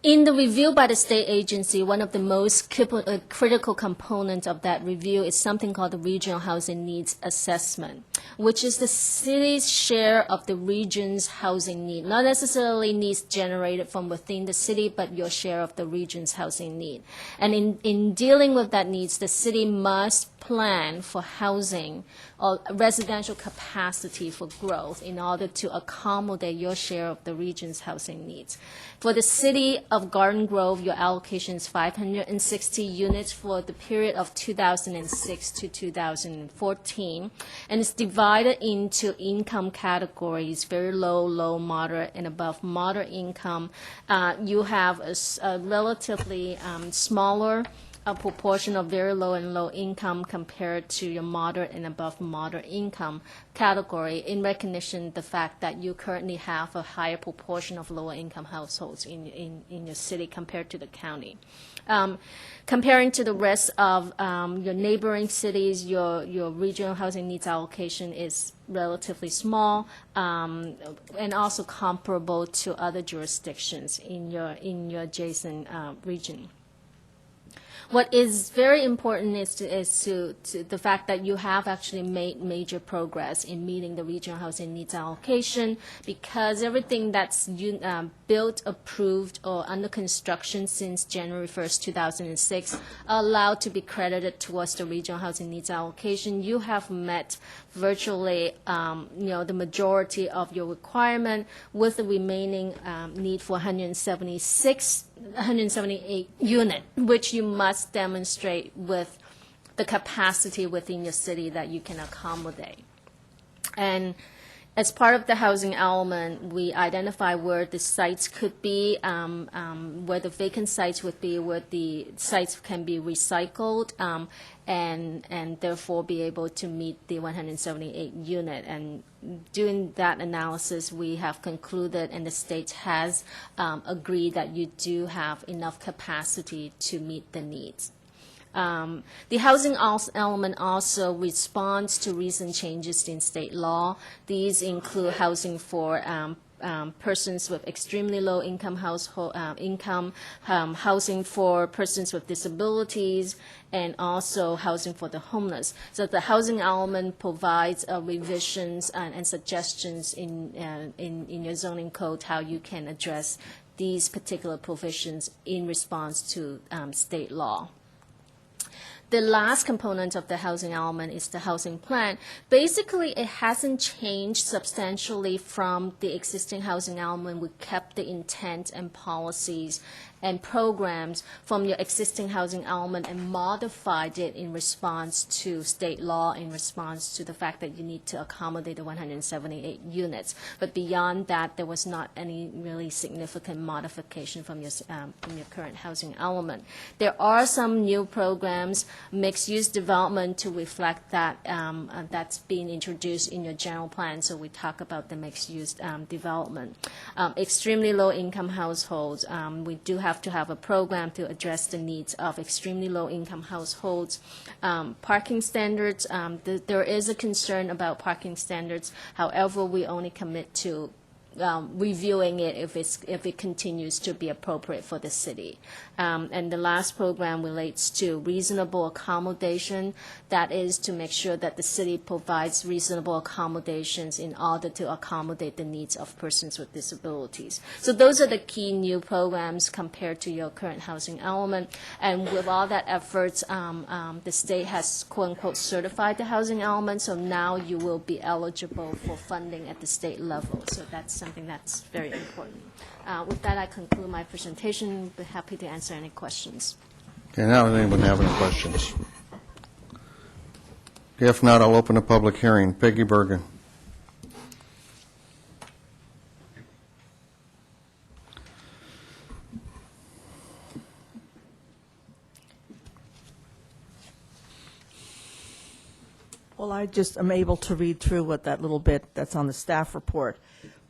[SPEAKER 15] In the review by the state agency, one of the most critical components of that review is something called the Regional Housing Needs Assessment, which is the city's share of the region's housing need. Not necessarily needs generated from within the city, but your share of the region's housing need. And in dealing with that needs, the city must plan for housing or residential capacity for growth in order to accommodate your share of the region's housing needs. For the city of Garden Grove, your allocation is 560 units for the period of 2006 to 2014, and it's divided into income categories: very low, low, moderate, and above moderate income. You have a relatively smaller proportion of very low and low income compared to your moderate and above moderate income category, in recognition of the fact that you currently have a higher proportion of lower income households in your city compared to the county. Comparing to the rest of your neighboring cities, your regional housing needs allocation is relatively small, and also comparable to other jurisdictions in your adjacent region. What is very important is to the fact that you have actually made major progress in meeting the regional housing needs allocation, because everything that's built, approved, or under construction since January 1st, 2006 are allowed to be credited towards the regional housing needs allocation. You have met virtually the majority of your requirement, with the remaining need for 178 unit, which you must demonstrate with the capacity within your city that you can accommodate. And as part of the housing element, we identify where the sites could be, where the vacant sites would be, where the sites can be recycled, and therefore be able to meet the 178 unit. And doing that analysis, we have concluded, and the state has agreed, that you do have enough capacity to meet the needs. The housing element also responds to recent changes in state law. These include housing for persons with extremely low income household housing for persons with disabilities, and also housing for the homeless. So the housing element provides revisions and suggestions in your zoning code how you can address these particular provisions in response to state law. The last component of the housing element is the housing plan. Basically, it hasn't changed substantially from the existing housing element. We kept the intent and policies and programs from your existing housing element and modified it in response to state law, in response to the fact that you need to accommodate the 178 units. But beyond that, there was not any really significant modification from your current housing element. There are some new programs, mixed-use development, to reflect that that's being introduced in your general plan. So we talk about the mixed-use development. Extremely low-income households, we do have to have a program to address the needs of extremely low-income households. Parking standards, there is a concern about parking standards. However, we only commit to reviewing it if it continues to be appropriate for the city. And the last program relates to reasonable accommodation. That is to make sure that the city provides reasonable accommodations in order to accommodate the needs of persons with disabilities. So those are the key new programs compared to your current housing element. And with all that efforts, the state has, quote unquote, certified the housing element. So now you will be eligible for funding at the state level. So that's something that's very important. With that, I conclude my presentation. Be happy to answer any questions.
[SPEAKER 1] Okay, now does anyone have any questions? If not, I'll open a public hearing. Peggy Bergen.
[SPEAKER 10] Well, I just am able to read through what that little bit that's on the staff report.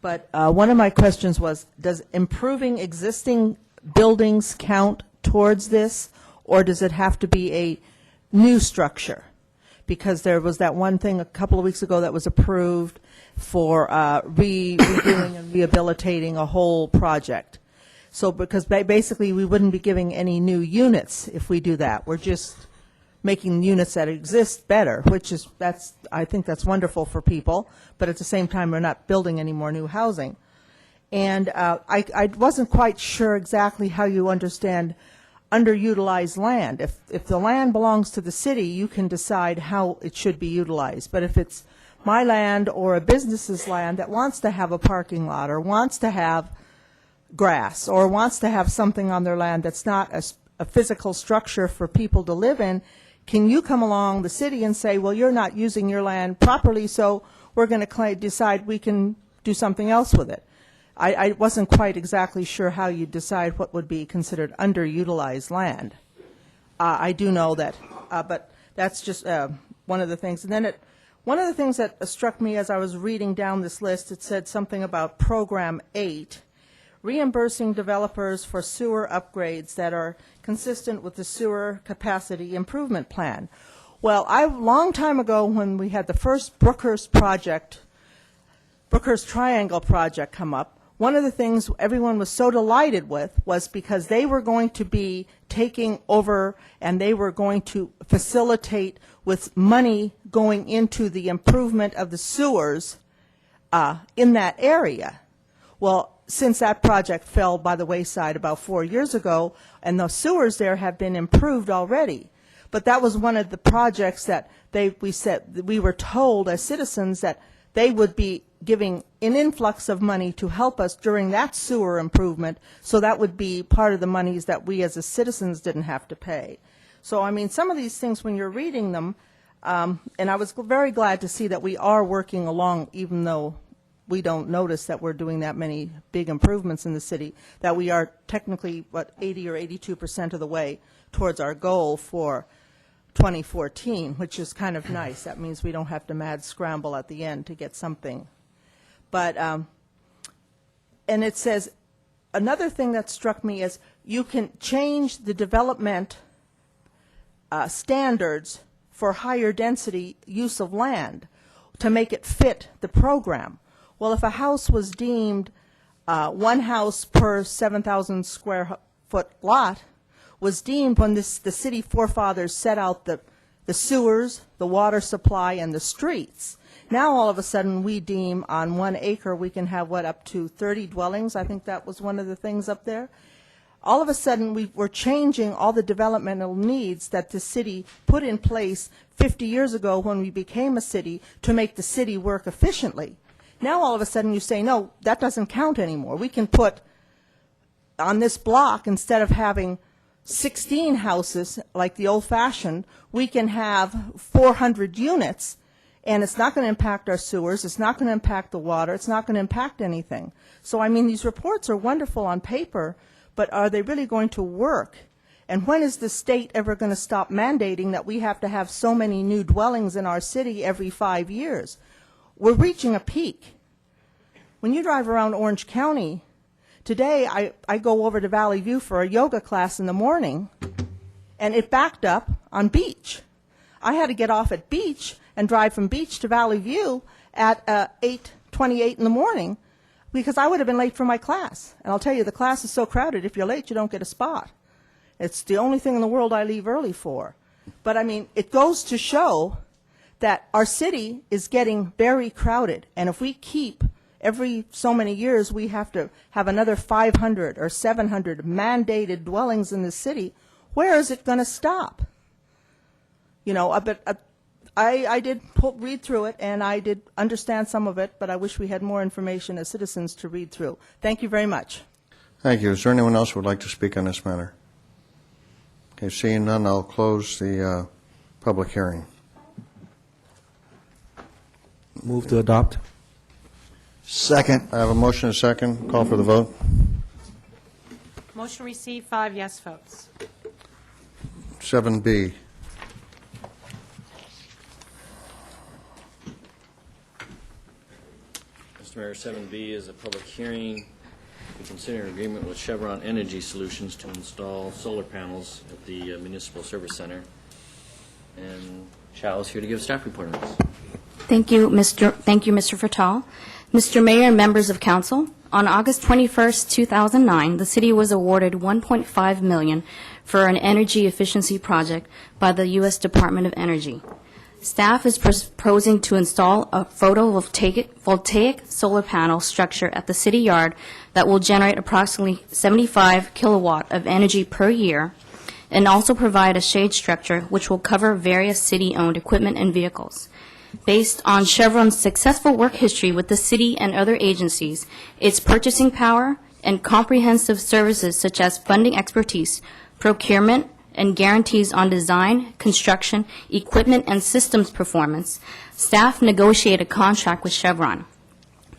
[SPEAKER 10] But one of my questions was, does improving existing buildings count towards this, or does it have to be a new structure? Because there was that one thing a couple of weeks ago that was approved for redoing and rehabilitating a whole project. So because basically we wouldn't be giving any new units if we do that. We're just making units that exist better, which is, I think that's wonderful for people, but at the same time, we're not building any more new housing. And I wasn't quite sure exactly how you understand underutilized land. If the land belongs to the city, you can decide how it should be utilized. But if it's my land or a business's land that wants to have a parking lot or wants to have grass or wants to have something on their land that's not a physical structure for people to live in, can you come along the city and say, well, you're not using your land properly, so we're going to decide we can do something else with it? I wasn't quite exactly sure how you decide what would be considered underutilized land. I do know that, but that's just one of the things. And then one of the things that struck me as I was reading down this list, it said something about Program 8, reimbursing developers for sewer upgrades that are consistent with the sewer capacity improvement plan. Well, a long time ago when we had the first Brookhurst Triangle project come up, one of the things everyone was so delighted with was because they were going to be taking over and they were going to facilitate with money going into the improvement of the sewers in that area. Well, since that project fell by the wayside about 4 years ago, and the sewers there have been improved already. But that was one of the projects that we were told as citizens that they would be giving an influx of money to help us during that sewer improvement, so that would be part of the monies that we as citizens didn't have to pay. So, I mean, some of these things, when you're reading them, and I was very glad to see that we are working along, even though we don't notice that we're doing that many big improvements in the city, that we are technically, 80 or 82% of the way towards our goal for 2014, which is kind of nice. That means we don't have to mad scramble at the end to get something. But, and it says, another thing that struck me is you can change the development standards for higher density use of land to make it fit the program. Well, if a house was deemed one house per 7,000 square foot lot was deemed when the city forefathers set out the sewers, the water supply, and the streets. Now, all of a sudden, we deem on 1 acre we can have, up to 30 dwellings. I think that was one of the things up there. all of a sudden we're changing all the developmental needs that the city put in place 50 years ago when we became a city to make the city work efficiently. Now all of a sudden you say, no, that doesn't count anymore. We can put on this block, instead of having 16 houses like the old-fashioned, we can have 400 units, and it's not going to impact our sewers, it's not going to impact the water, it's not going to impact anything. So, I mean, these reports are wonderful on paper, but are they really going to work? And when is the state ever going to stop mandating that we have to have so many new dwellings in our city every 5 years? We're reaching a peak. When you drive around Orange County, today I go over to Valley View for a yoga class in the morning, and it backed up on Beach. I had to get off at Beach and drive from Beach to Valley View at 8:28 in the morning because I would have been late for my class. And I'll tell you, the class is so crowded, if you're late, you don't get a spot. It's the only thing in the world I leave early for. But, I mean, it goes to show that our city is getting very crowded, and if we keep every so many years we have to have another 500 or 700 mandated dwellings in the city, where is it going to stop? You know, but I did read through it, and I did understand some of it, but I wish we had more information as citizens to read through. Thank you very much.
[SPEAKER 1] Thank you. Is there anyone else who would like to speak on this matter? Okay, seeing none, I'll close the public hearing.
[SPEAKER 14] Move to adopt.
[SPEAKER 13] Second.
[SPEAKER 1] I have a motion and a second. Call for the vote.
[SPEAKER 2] Motion received, 5 yes votes.
[SPEAKER 1] 7B.
[SPEAKER 4] Mr. Mayor, 7B is a public hearing to consider an agreement with Chevron Energy Solutions to install solar panels at the Municipal Service Center. And Chow is here to give a staff report on this.
[SPEAKER 17] Thank you, Mr. Fatal. Mr. Mayor and members of council, on August 21st, 2009, the city was awarded $1.5 million for an energy efficiency project by the U.S. Department of Energy. Staff is proposing to install a photovoltaic solar panel structure at the city yard that will generate approximately 75 kilowatt of energy per year, and also provide a shade structure which will cover various city-owned equipment and vehicles. Based on Chevron's successful work history with the city and other agencies, its purchasing power, and comprehensive services such as funding expertise, procurement, and guarantees on design, construction, equipment, and systems performance, staff negotiate a contract with Chevron.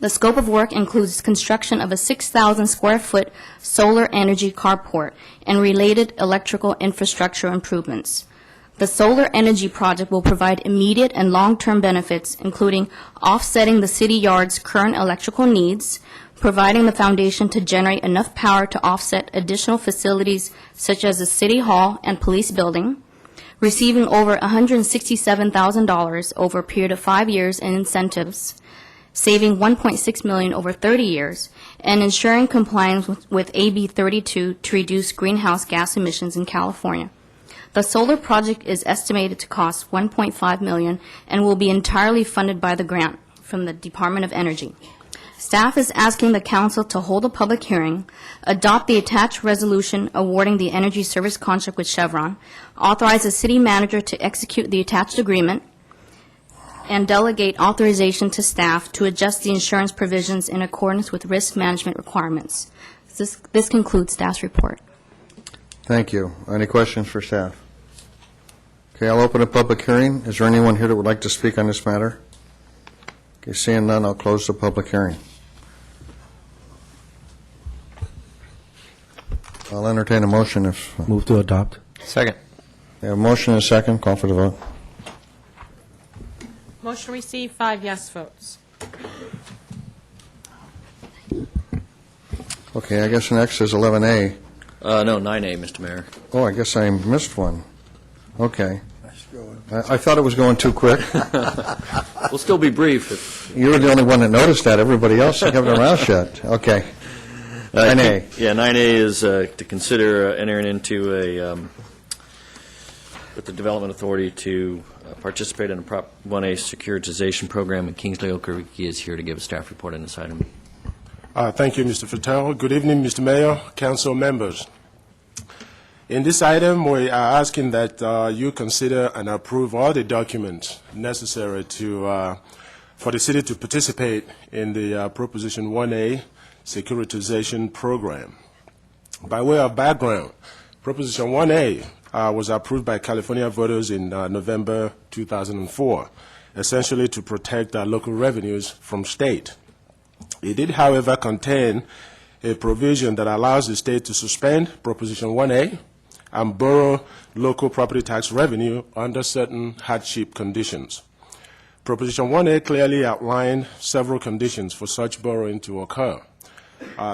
[SPEAKER 17] The scope of work includes construction of a 6,000 square foot solar energy carport and related electrical infrastructure improvements. The solar energy project will provide immediate and long-term benefits, including offsetting the city yard's current electrical needs, providing the foundation to generate enough power to offset additional facilities such as the City Hall and Police Building, receiving over $167,000 over a period of 5 years in incentives, saving $1.6 million over 30 years, and ensuring compliance with AB 32 to reduce greenhouse gas emissions in California. The solar project is estimated to cost $1.5 million and will be entirely funded by the grant from the Department of Energy. Staff is asking the council to hold a public hearing, adopt the attached resolution awarding the energy service contract with Chevron, authorize the city manager to execute the attached agreement, and delegate authorization to staff to adjust the insurance provisions in accordance with risk management requirements. This concludes staff's report.
[SPEAKER 1] Thank you. Any questions for staff? Okay, I'll open a public hearing. Is there anyone here that would like to speak on this matter? Okay, seeing none, I'll close the public hearing. I'll entertain a motion if...
[SPEAKER 14] Move to adopt.
[SPEAKER 5] Second.
[SPEAKER 1] We have a motion and a second. Call for the vote.
[SPEAKER 2] Motion received, 5 yes votes.
[SPEAKER 1] Okay, I guess next is 11A.
[SPEAKER 4] No, 9A, Mr. Mayor.
[SPEAKER 1] Oh, I guess I missed one. Okay. I thought it was going too quick.
[SPEAKER 4] We'll still be brief.
[SPEAKER 1] You were the only one that noticed that. Everybody else kept their mouth shut. Okay. 9A.
[SPEAKER 4] Yeah, 9A is to consider entering into with the Development Authority to participate in a Prop 1A securitization program, and Kingsley Okereke is here to give a staff report on this item.
[SPEAKER 18] Thank you, Mr. Fatal. Good evening, Mr. Mayor, council members. In this item, we are asking that you consider and approve all the documents necessary for the city to participate in the Proposition 1A securitization program. By way of background, Proposition 1A was approved by California voters in November 2004, essentially to protect local revenues from state. It did, however, contain a provision that allows the state to suspend Proposition 1A and borrow local property tax revenue under certain hardship conditions. Proposition 1A clearly outlined several conditions for such borrowing to occur.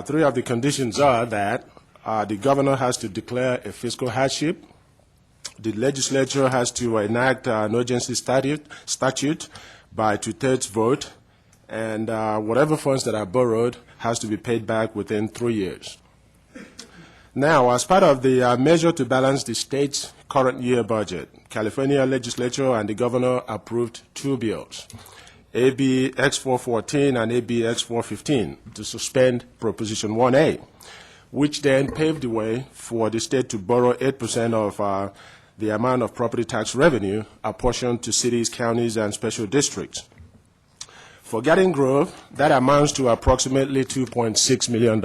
[SPEAKER 18] Three of the conditions are that the governor has to declare a fiscal hardship, the legislature has to enact an urgency statute by 2/3 vote, and whatever funds that are borrowed has to be paid back within 3 years. Now, as part of the measure to balance the state's current year budget, California legislature and the governor approved two bills, AB X414 and AB X415, to suspend Proposition 1A, which then paved the way for the state to borrow 8% of the amount of property tax revenue apportioned to cities, counties, and special districts. For Garden Grove, that amounts to approximately $2.6 million.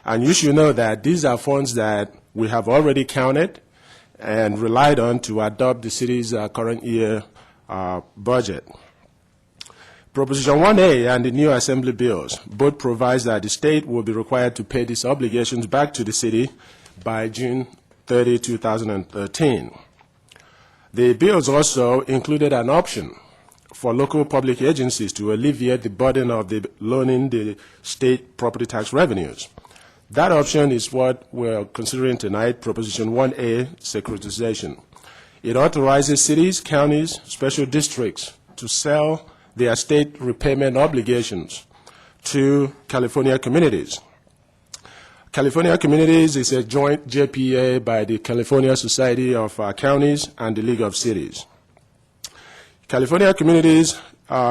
[SPEAKER 18] And you should know that these are funds that we have already counted and relied on to adopt the city's current year budget. Proposition 1A and the new assembly bills both provides that the state will be required to pay these obligations back to the city by June 30, 2013. The bills also included an option for local public agencies to alleviate the burden of loaning the state property tax revenues. That option is what we're considering tonight, Proposition 1A, securitization. It authorizes cities, counties, special districts to sell their state repayment obligations to California Communities. California Communities is a joint JPA by the California Society of Counties and the League of Cities. California Communities,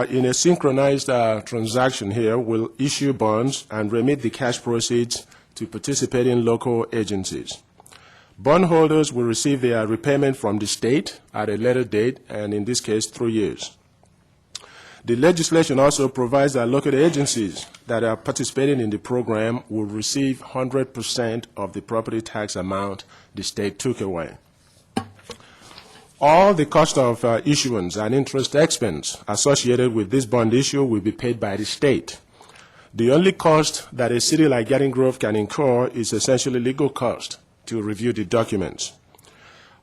[SPEAKER 18] in a synchronized transaction here, will issue bonds and remit the cash proceeds to participating local agencies. Bondholders will receive their repayment from the state at a later date, and in this case, 3 years. The legislation also provides that local agencies that are participating in the program will receive 100% of the property tax amount the state took away. All the cost of issuance and interest expense associated with this bond issue will be paid by the state. The only cost that a city like Garden Grove can incur is essentially legal cost to review the documents.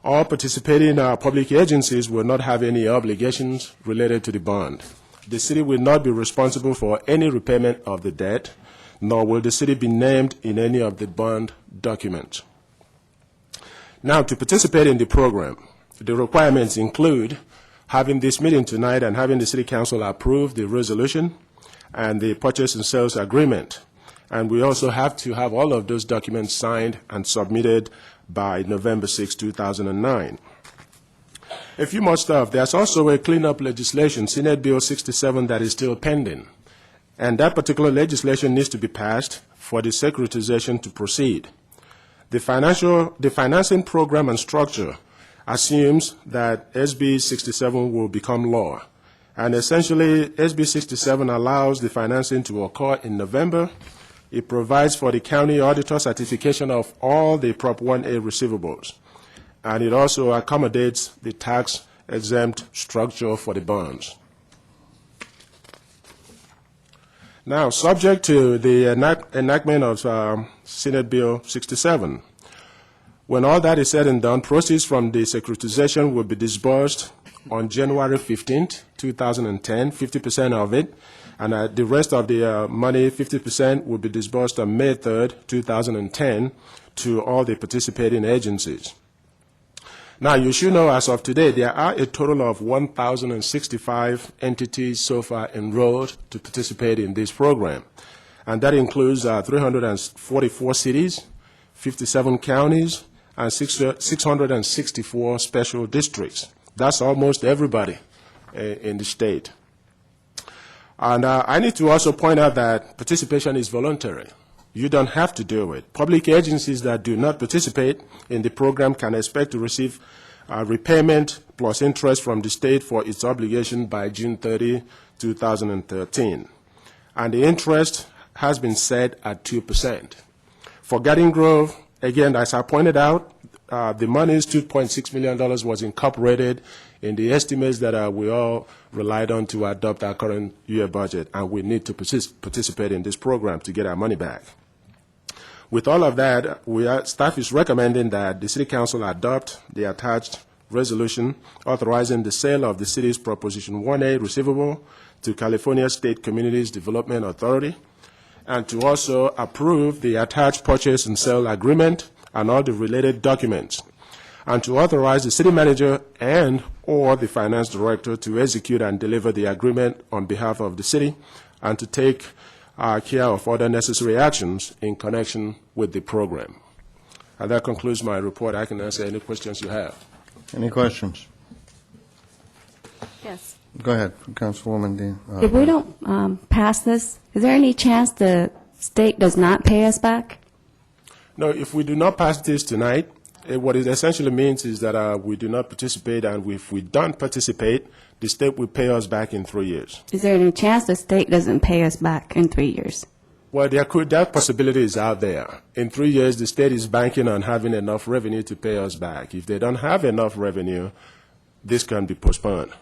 [SPEAKER 18] All participating public agencies will not have any obligations related to the bond. The city will not be responsible for any repayment of the debt, nor will the city be named in any of the bond documents. Now, to participate in the program, the requirements include having this meeting tonight and having the City Council approve the resolution and the purchase and sales agreement. And we also have to have all of those documents signed and submitted by November 6, 2009. A few more stuff. There's also a cleanup legislation, Senate Bill 67, that is still pending. And that particular legislation needs to be passed for the securitization to proceed. The financing program and structure assumes that SB 67 will become law. And essentially, SB 67 allows the financing to occur in November. It provides for the county auditor certification of all the Prop 1A receivables. And it also accommodates the tax-exempt structure for the bonds. Now, subject to the enactment of Senate Bill 67, when all that is said and done, proceeds from the securitization will be disbursed on January 15th, 2010, 50% of it, and the rest of the money, 50%, will be disbursed on May 3rd, 2010, to all the participating agencies. Now, you should know, as of today, there are a total of 1,065 entities so far enrolled to participate in this program, and that includes 344 cities, 57 counties, and 664 special districts. That's almost everybody in the state. And I need to also point out that participation is voluntary. You don't have to do it. Public agencies that do not participate in the program can expect to receive repayment plus interest from the state for its obligation by June 30, 2013. And the interest has been set at 2%. For Garden Grove, again, as I pointed out, the money's $2.6 million was incorporated in the estimates that we all relied on to adopt our current year budget, and we need to participate in this program to get our money back. With all of that, staff is recommending that the City Council adopt the attached resolution authorizing the sale of the city's Proposition 1A receivable to California State Communities Development Authority, and to also approve the attached purchase and sale agreement and all the related documents, and to authorize the city manager and or the finance director to execute and deliver the agreement on behalf of the city, and to take care of other necessary actions in connection with the program. And that concludes my report. I can answer any questions you have.
[SPEAKER 1] Any questions?
[SPEAKER 17] Yes.
[SPEAKER 1] Go ahead, Councilwoman Dean.
[SPEAKER 17] If we don't pass this, is there any chance the state does not pay us back?
[SPEAKER 18] No, if we do not pass this tonight, what it essentially means is that we do not participate, and if we don't participate, the state will pay us back in 3 years.
[SPEAKER 17] Is there any chance the state doesn't pay us back in 3 years?
[SPEAKER 18] Well, that possibility is out there. In 3 years, the state is banking on having enough revenue to pay us back. If they don't have enough revenue, this can be postponed.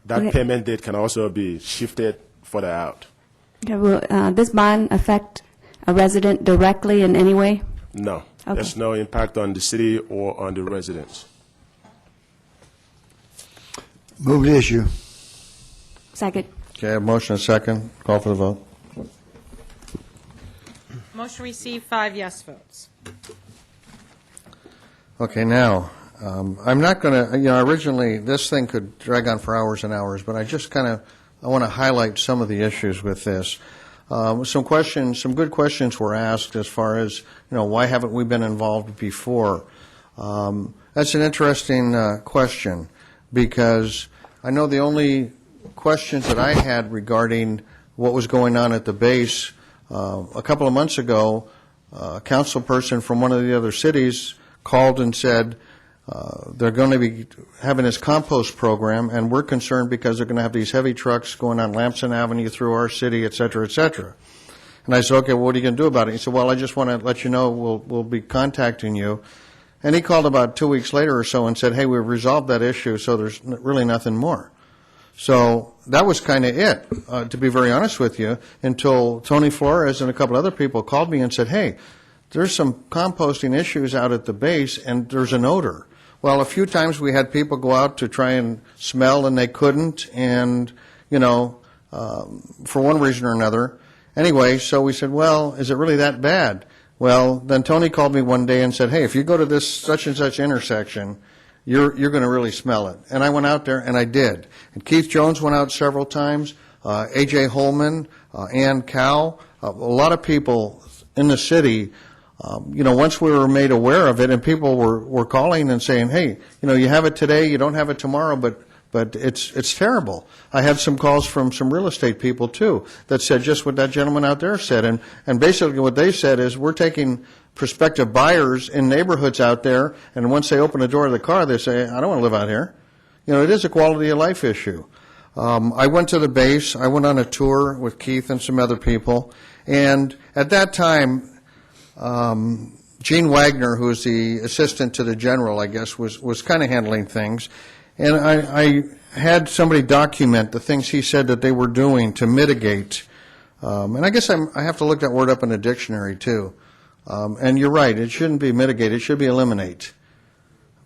[SPEAKER 18] That payment date can also be shifted further out.
[SPEAKER 17] Okay, will this bond affect a resident directly in any way?
[SPEAKER 18] No.
[SPEAKER 17] Okay.
[SPEAKER 18] There's no impact on the city or on the residents.
[SPEAKER 13] Move the issue.
[SPEAKER 17] Second.
[SPEAKER 1] Okay, I have motion and second. Call for the vote.
[SPEAKER 2] Motion received, 5 yes votes.
[SPEAKER 1] Okay, now, I'm not going to, originally, this thing could drag on for hours and hours, but I just I want to highlight some of the issues with this. Some good questions were asked as far as, why haven't we been involved before? That's an interesting question, because I know the only questions that I had regarding what was going on at the base, a couple of months ago, a council person from one of the other cities called and said they're going to be having this compost program, and we're concerned because they're going to have these heavy trucks going on Lamson Avenue through our city, et cetera, et cetera. And I said, okay, well, what are you going to do about it? He said, well, I just want to let you know we'll be contacting you. And he called about 2 weeks later or so and said, hey, we've resolved that issue, so there's really nothing more. So that was kind of it, to be very honest with you, until Tony Flores and a couple other people called me and said, hey, there's some composting issues out at the base, and there's an odor. Well, a few times we had people go out to try and smell, and they couldn't, and, for one reason or another. Anyway, so we said, well, is it really that bad? Well, then Tony called me one day and said, hey, if you go to this such and such intersection, you're going to really smell it. And I went out there, and I did. And Keith Jones went out several times, A.J. Holman, Ann Cow, a lot of people in the city. Once we were made aware of it, and people were calling and saying, hey, you have it today, you don't have it tomorrow, but it's terrible. I had some calls from some real estate people, too, that said just what that gentleman out there said. And basically what they said is we're taking prospective buyers in neighborhoods out there, and once they open the door of the car, they say, I don't want to live out here. It is a quality of life issue. I went to the base. I went on a tour with Keith and some other people. And at that time, Gene Wagner, who is the assistant to the general, I guess, was kind of handling things. And I had somebody document the things he said that they were doing to mitigate. And I guess I have to look that word up in the dictionary, too. And you're right, it shouldn't be mitigate, it should be eliminate.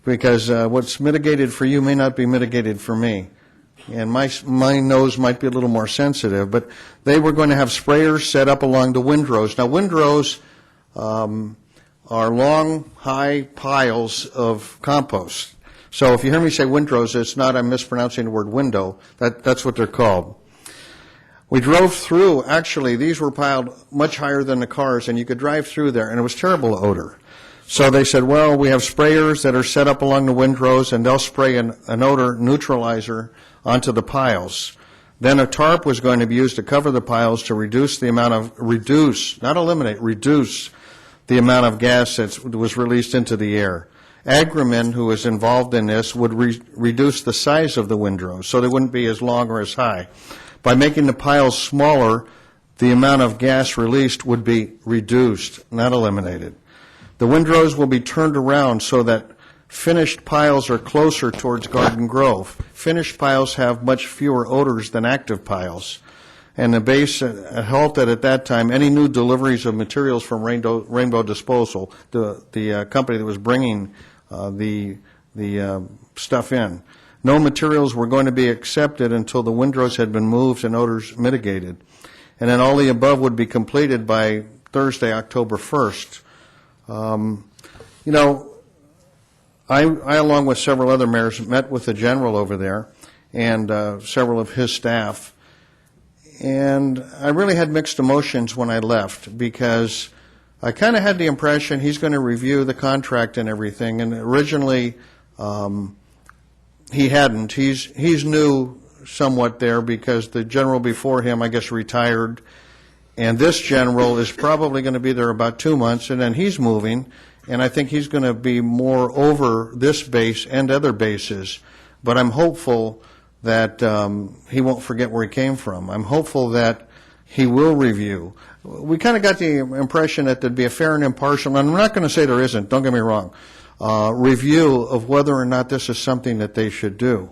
[SPEAKER 1] Because what's mitigated for you may not be mitigated for me. And my nose might be a little more sensitive. But they were going to have sprayers set up along the windrows. Now, windrows are long, high piles of compost. So if you hear me say windrows, it's not I'm mispronouncing the word window. That's what they're called. We drove through, actually, these were piled much higher than the cars, and you could drive through there, and it was terrible odor. So they said, well, we have sprayers that are set up along the windrows, and they'll spray an odor neutralizer onto the piles. Then a tarp was going to be used to cover the piles to reduce the amount of, not eliminate, reduce the amount of gas that was released into the air. Agrimin, who was involved in this, would reduce the size of the windrows so they wouldn't be as long or as high. By making the piles smaller, the amount of gas released would be reduced, not eliminated. The windrows will be turned around so that finished piles are closer towards Garden Grove. Finished piles have much fewer odors than active piles. And the base halted at that time any new deliveries of materials from Rainbow Disposal, the company that was bringing the stuff in. No materials were going to be accepted until the windrows had been moved and odors mitigated. And then all the above would be completed by Thursday, October 1st. You know, I, along with several other mayors, met with the general over there and several of his staff. And I really had mixed emotions when I left because I kind of had the impression he's going to review the contract and everything. And originally, he hadn't. He's new somewhat there because the general before him, I guess, retired. And this general is probably going to be there about 2 months, and then he's moving. And I think he's going to be more over this base and other bases. But I'm hopeful that he won't forget where he came from. I'm hopeful that he will review. We kind of got the impression that there'd be a fair and impartial, and I'm not going to say there isn't, don't get me wrong, review of whether or not this is something that they should do.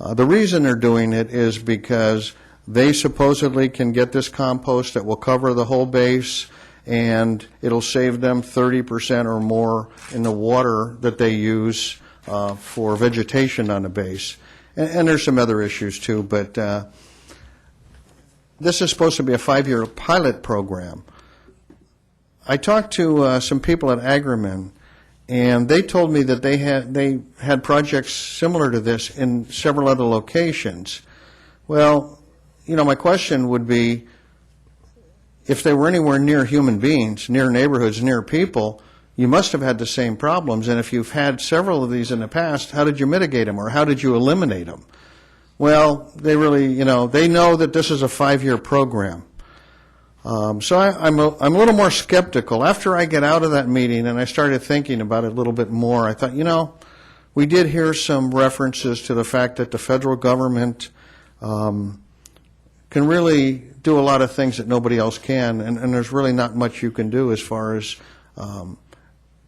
[SPEAKER 1] The reason they're doing it is because they supposedly can get this compost that will cover the whole base, and it'll save them 30% or more in the water that they use for vegetation on the base. And there's some other issues too, but this is supposed to be a 5-year pilot program. I talked to some people at Agrimin, and they told me that they had projects similar to this in several other locations. Well, you know, my question would be, if they were anywhere near human beings, near neighborhoods, near people, you must have had the same problems. And if you've had several of these in the past, how did you mitigate them, or how did you eliminate them? Well, they really, you know, they know that this is a 5-year program. So I'm a little more skeptical. After I get out of that meeting and I started thinking about it a little bit more, I thought, you know, we did hear some references to the fact that the federal government can really do a lot of things that nobody else can, and there's really not much you can do as far as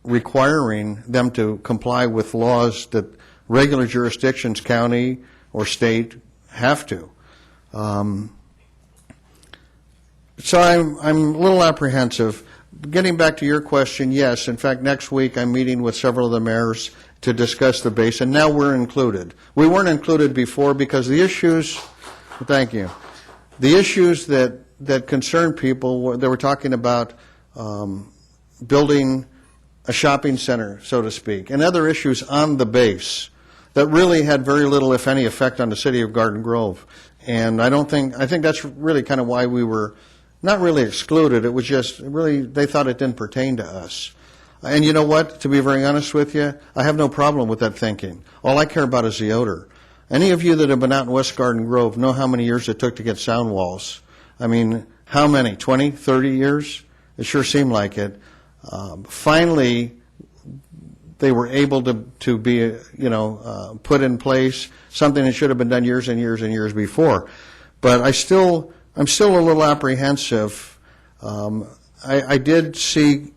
[SPEAKER 1] requiring them to comply with laws that regular jurisdictions, county or state, have to. So I'm a little apprehensive. Getting back to your question, yes. In fact, next week I'm meeting with several of the mayors to discuss the base, and now we're included. We weren't included before because the issues, thank you, the issues that concern people, they were talking about building a shopping center, so to speak, and other issues on the base that really had very little, if any, effect on the city of Garden Grove. And I think that's really kind of why we were not really excluded. It was just really, they thought it didn't pertain to us. And you know what? To be very honest with you, I have no problem with that thinking. All I care about is the odor. Any of you that have been out in West Garden Grove know how many years it took to get sound walls. I mean, how many? 20, 30 years? It sure seemed like it. Finally, they were able to be, put in place, something that should have been done years and years and years before. But I'm still a little apprehensive. I did see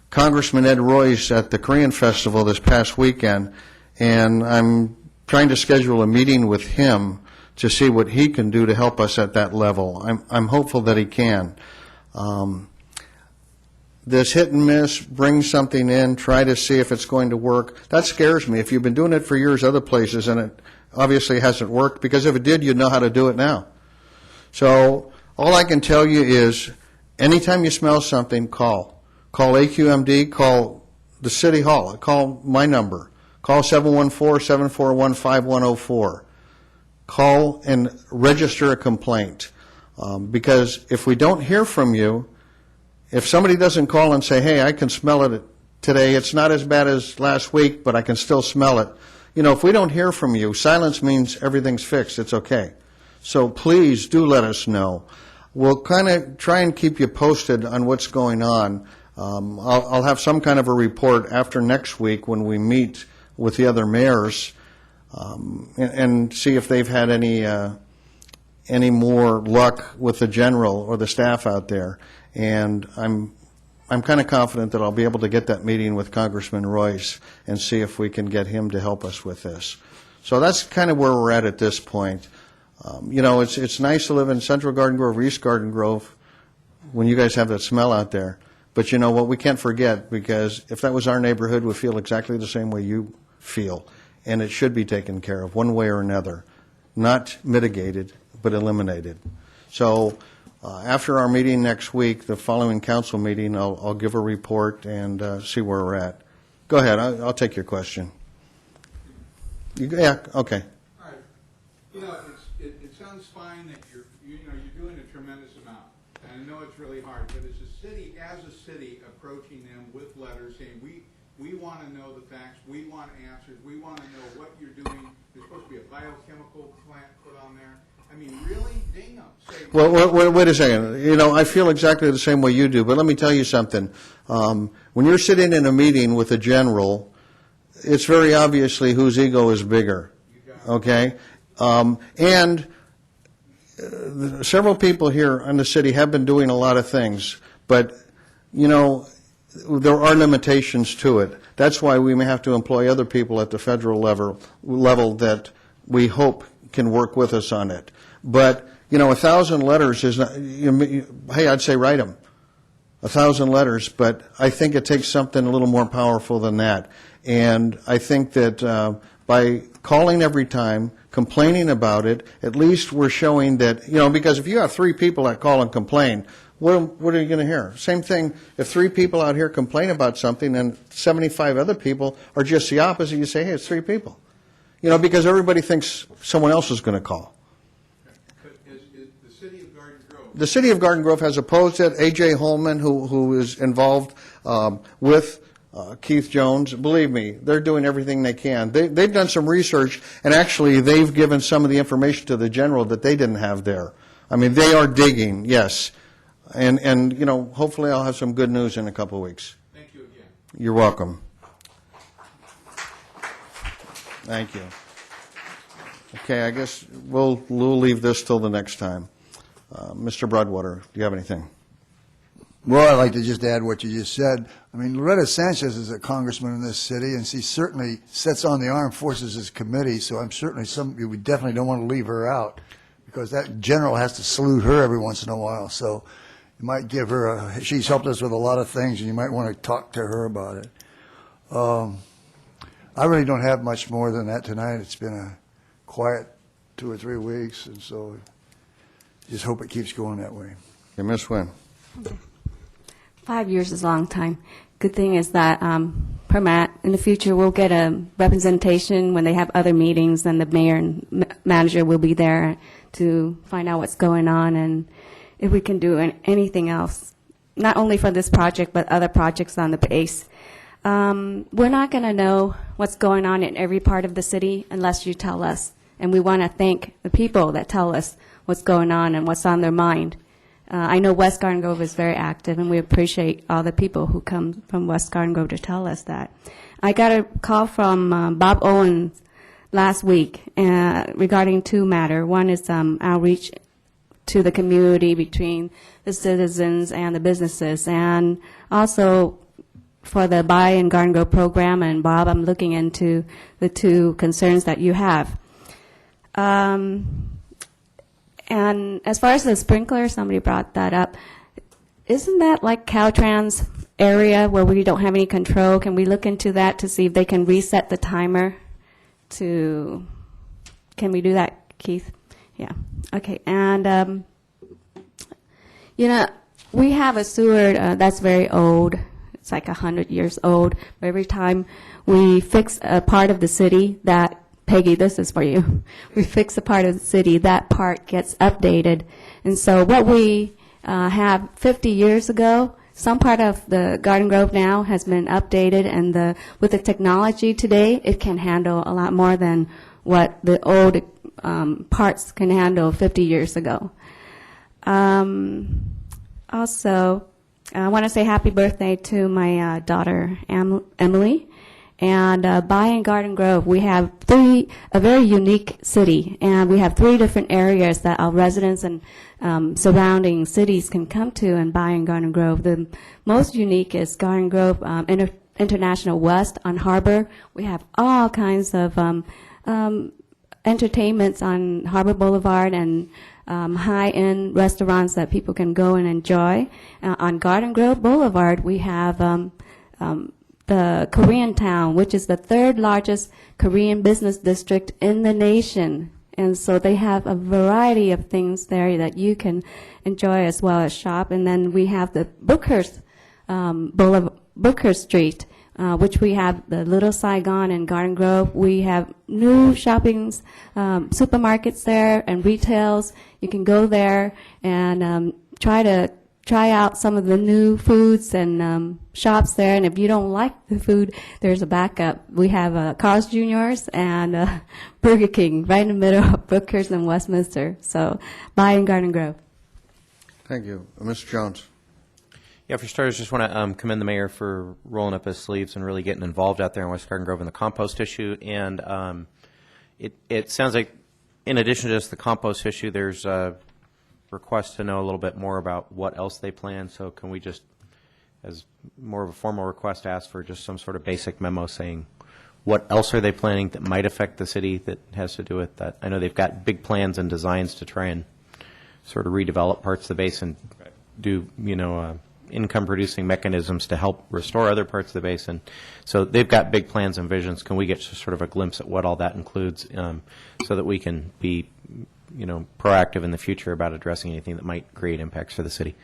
[SPEAKER 1] Congressman Ed Royce at the Korean Festival this past weekend, and I'm trying to schedule a meeting with him to see what he can do to help us at that level. I'm hopeful that he can. This hit and miss, bring something in, try to see if it's going to work, that scares me. If you've been doing it for years other places and it obviously hasn't worked, because if it did, you'd know how to do it now. So all I can tell you is anytime you smell something, call. Call AQMD, call the City Hall, call my number. Call 714-741-5104. Call and register a complaint. Because if we don't hear from you, if somebody doesn't call and say, hey, I can smell it today, it's not as bad as last week, but I can still smell it. If we don't hear from you, silence means everything's fixed, it's okay. So please do let us know. We'll kind of try and keep you posted on what's going on. I'll have some kind of a report after next week when we meet with the other mayors and see if they've had any more luck with the general or the staff out there. And I'm kind of confident that I'll be able to get that meeting with Congressman Royce and see if we can get him to help us with this. So that's kind of where we're at this point. You know, it's nice to live in Central Garden Grove or East Garden Grove when you guys have that smell out there. But you know what, we can't forget, because if that was our neighborhood, we feel exactly the same way you feel. And it should be taken care of one way or another. Not mitigated, but eliminated. So after our meeting next week, the following council meeting, I'll give a report and see where we're at. Go ahead, I'll take your question. Yeah, okay.
[SPEAKER 12] All right. You know, it sounds fine that you're doing a tremendous amount. And I know it's really hard, but as a city approaching them with letters saying, we want to know the facts, we want answers, we want to know what you're doing. There's supposed to be a biochemical plant put on there. I mean, really? Ding them.
[SPEAKER 1] Well, wait a second. You know, I feel exactly the same way you do, but let me tell you something. When you're sitting in a meeting with a general, it's very obviously whose ego is bigger, okay? And several people here in the city have been doing a lot of things, but, you know, there are limitations to it. That's why we may have to employ other people at the federal level that we hope can work with us on it. But, you know, 1,000 letters is not, hey, I'd say write them. 1,000 letters, but I think it takes something a little more powerful than that. And I think that by calling every time, complaining about it, at least we're showing that, you know, because if you have 3 people that call and complain, what are you going to hear? Same thing, if 3 people out here complain about something and 75 other people are just the opposite, you say, hey, it's 3 people. You know, because everybody thinks someone else is going to call. The City of Garden Grove has opposed it. A.J. Holman, who is involved with Keith Jones, believe me, they're doing everything they can. They've done some research, and actually they've given some of the information to the general that they didn't have there. I mean, they are digging, yes. And you know, hopefully I'll have some good news in a couple of weeks.
[SPEAKER 12] Thank you again.
[SPEAKER 1] You're welcome. Thank you. Okay, I guess we'll leave this till the next time. Mr. Broadwater, do you have anything?
[SPEAKER 13] Well, I'd like to just add what you just said. I mean, Loretta Sanchez is a congressman in this city, and she certainly sits on the Armed Forces Committee, so I'm certainly we definitely don't want to leave her out, because that general has to salute her every once in a while. So you might give her she's helped us with a lot of things, and you might want to talk to her about it. I really don't have much more than that tonight. It's been a quiet 2 or 3 weeks, and so just hope it keeps going that way.
[SPEAKER 1] Okay, Ms. Wynn.
[SPEAKER 17] 5 years is a long time. Good thing is that permit in the future we'll get a representation when they have other meetings, and the mayor and manager will be there to find out what's going on and if we can do anything else, not only for this project but other projects on the base. We're not going to know what's going on in every part of the city unless you tell us, and we want to thank the people that tell us what's going on and what's on their mind. I know West Garden Grove is very active, and we appreciate all the people who come from West Garden Grove to tell us that. I got a call from Bob Owens last week regarding 2 matters. One is outreach to the community between the citizens and the businesses, and also for the Buy in Garden Grove program. And Bob, I'm looking into the 2 concerns that you have. And as far as the sprinkler, somebody brought that up. Isn't that like Caltrans area where we don't have any control? Can we look into that to see if they can reset the timer to, can we do that, Keith? Yeah. Okay. And, you know, we have a sewer that's very old. It's like 100 years old. Every time we fix a part of the city that, Peggy, this is for you. We fix a part of the city, that part gets updated. And so what we have 50 years ago, some part of the Garden Grove now has been updated, and with the technology today, it can handle a lot more than what the old parts can handle 50 years ago. Also, I want to say happy birthday to my daughter, Emily. And in Garden Grove, we have a very unique city, and we have 3 different areas that our residents and surrounding cities can come to and buy in Garden Grove. The most unique is Garden Grove International West on Harbor. We have all kinds of entertainments on Harbor Boulevard and high-end restaurants that people can go and enjoy. On Garden Grove Boulevard, we have the Korean Town, which is the 3rd largest Korean business district in the nation. And so they have a variety of things there that you can enjoy as well as shop. And then we have the Bookhurst Street, which we have the Little Saigon and Garden Grove. We have new shoppings, supermarkets there and retails. You can go there and try out some of the new foods and shops there. And if you don't like the food, there's a backup. We have Carl's Jr.'s and Burger King right in the middle of Bookhurst and Westminster. So buy in Garden Grove.
[SPEAKER 1] Thank you. Mr. Jones.
[SPEAKER 19] Yeah, for starters, just want to commend the mayor for rolling up his sleeves and really getting involved out there in West Garden Grove in the compost issue. And it sounds like, in addition to just the compost issue, there's a request to know a little bit more about what else they plan. So can we just, as more of a formal request, ask for just some sort of basic memo saying what else are they planning that might affect the city that has to do with that? I know they've got big plans and designs to try and sort of redevelop parts of the basin, do, income-producing mechanisms to help restore other parts of the basin. So they've got big plans and visions. Can we get just sort of a glimpse at what all that includes so that we can be, proactive in the future about addressing anything that might create impacts for the city?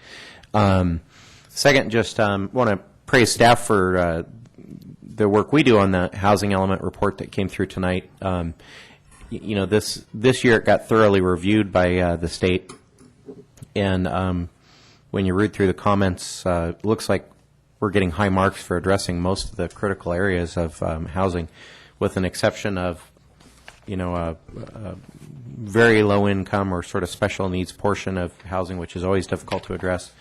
[SPEAKER 19] Second, just want to praise staff for the work we do on the housing element report that came through tonight. This year it got thoroughly reviewed by the state, and when you read through the comments, it looks like we're getting high marks for addressing most of the critical areas of housing, with an exception of, a very low income or sort of special needs portion of housing, which is always difficult to address.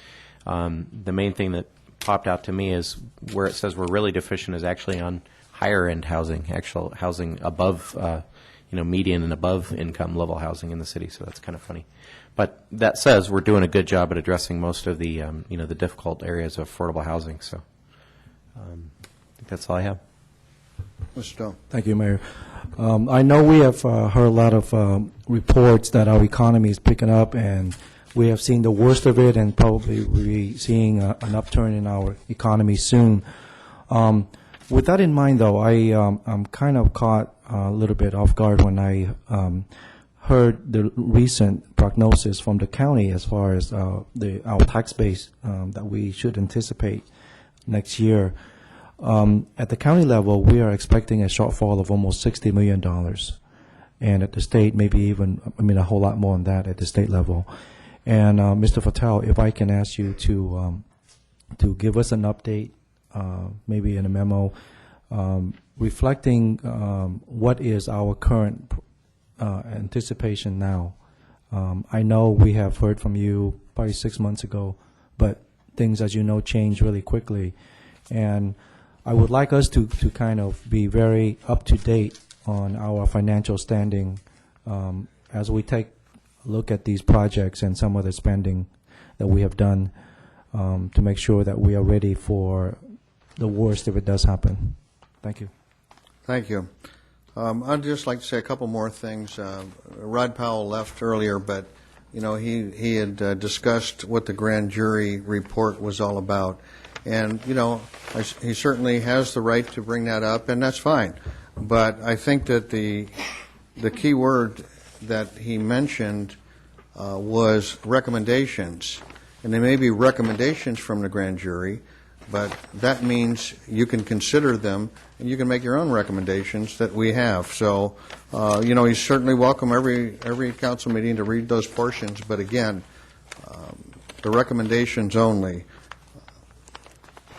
[SPEAKER 19] The main thing that popped out to me is where it says we're really deficient is actually on higher end housing, actual housing above, median and above income level housing in the city. So that's kind of funny. But that says we're doing a good job at addressing most of the, the difficult areas of affordable housing. So I think that's all I have.
[SPEAKER 1] Mr. Stone.
[SPEAKER 14] Thank you, Mayor. I know we have heard a lot of reports that our economy is picking up, and we have seen the worst of it, and probably we'll be seeing an upturn in our economy soon. With that in mind, though, I'm kind of caught a little bit off guard when I heard the recent prognosis from the county as far as our tax base that we should anticipate next year. At the county level, we are expecting a shortfall of almost $60 million. And at the state, maybe even, a whole lot more than that at the state level. And Mr. Fattal, if I can ask you to give us an update, maybe in a memo, reflecting what is our current anticipation now. I know we have heard from you probably 6 months ago, but things, as you know, change really quickly. And I would like us to kind of be very up to date on our financial standing as we take a look at these projects and some of the spending that we have done to make sure that we are ready for the worst if it does happen. Thank you.
[SPEAKER 1] Thank you. I'd just like to say a couple more things. Rod Powell left earlier, but he had discussed what the grand jury report was all about. And, he certainly has the right to bring that up, and that's fine. But I think that the key word that he mentioned was recommendations. And there may be recommendations from the grand jury, but that means you can consider them and you can make your own recommendations that we have. So, he's certainly welcome every council meeting to read those portions, but again, the recommendations only.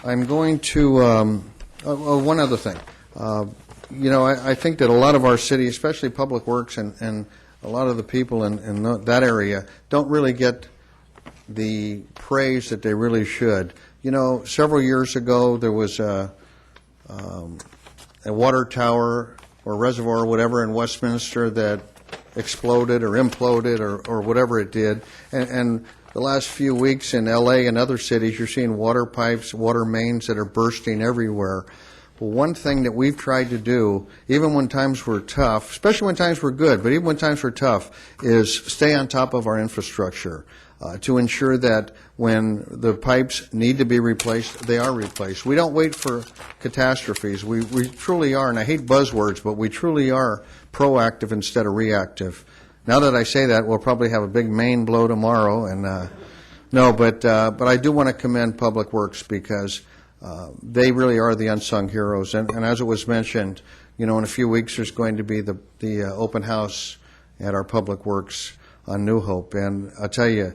[SPEAKER 1] I'm going to, one other thing. I think that a lot of our city, especially Public Works and a lot of the people in that area don't really get the praise that they really should. You know, several years ago, there was a water tower or reservoir or whatever in Westminster that exploded or imploded or whatever it did. And the last few weeks in L.A. and other cities, you're seeing water pipes, water mains that are bursting everywhere. Well, one thing that we've tried to do, even when times were tough, especially when times were good, but even when times were tough, is stay on top of our infrastructure to ensure that when the pipes need to be replaced, they are replaced. We don't wait for catastrophes. We truly are, and I hate buzzwords, but we truly are proactive instead of reactive. Now that I say that, we'll probably have a big main blow tomorrow, and but I do want to commend Public Works because they really are the unsung heroes. And as it was mentioned, you know, in a few weeks there's going to be the open house at our Public Works on New Hope, and I'll tell you,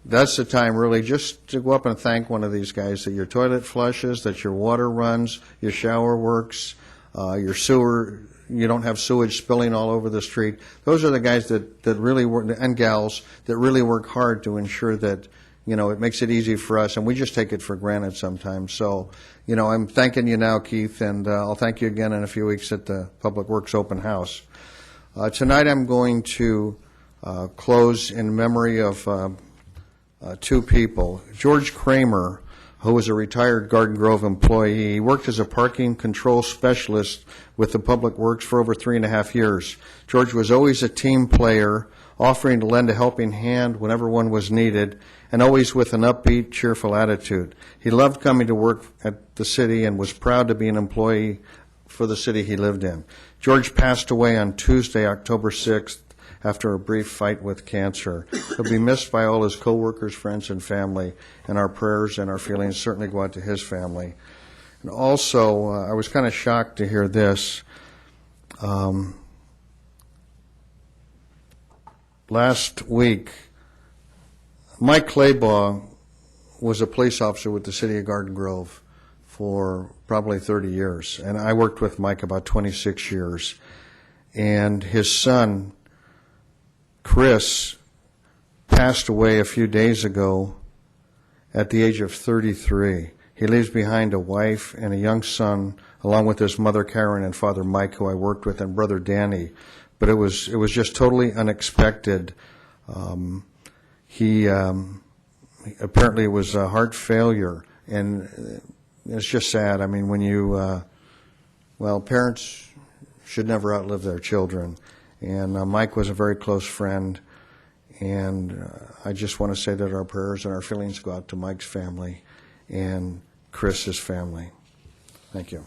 [SPEAKER 1] that's the time really just to go up and thank one of these guys that your toilet flushes, that your water runs, your shower works, your sewer. You don't have sewage spilling all over the street. Those are the guys that really work, and gals, that really work hard to ensure that, you know, it makes it easy for us, and we just take it for granted sometimes. So, you know, I'm thanking you now, Keith, and I'll thank you again in a few weeks at the Public Works Open House. Tonight I'm going to close in memory of two people. George Kramer, who was a retired Garden Grove employee. He worked as a parking control specialist with the Public Works for over 3.5 years. George was always a team player, offering to lend a helping hand whenever one was needed, and always with an upbeat, cheerful attitude. He loved coming to work at the city and was proud to be an employee for the city he lived in. George passed away on Tuesday, October 6th, after a brief fight with cancer. He'll be missed by all his coworkers, friends, and family, and our prayers and our feelings certainly go out to his family. And also, I was kind of shocked to hear this. Last week, Mike Claybaugh was a police officer with the city of Garden Grove for probably 30 years, and I worked with Mike about 26 years. And his son, Chris, passed away a few days ago at the age of 33. He leaves behind a wife and a young son, along with his mother Karen and father Mike, who I worked with, and brother Danny. But it was just totally unexpected. He apparently it was a heart failure, and it's just sad. I mean, when you parents should never outlive their children. And Mike was a very close friend, and I just want to say that our prayers and our feelings go out to Mike's family and Chris's family. Thank you.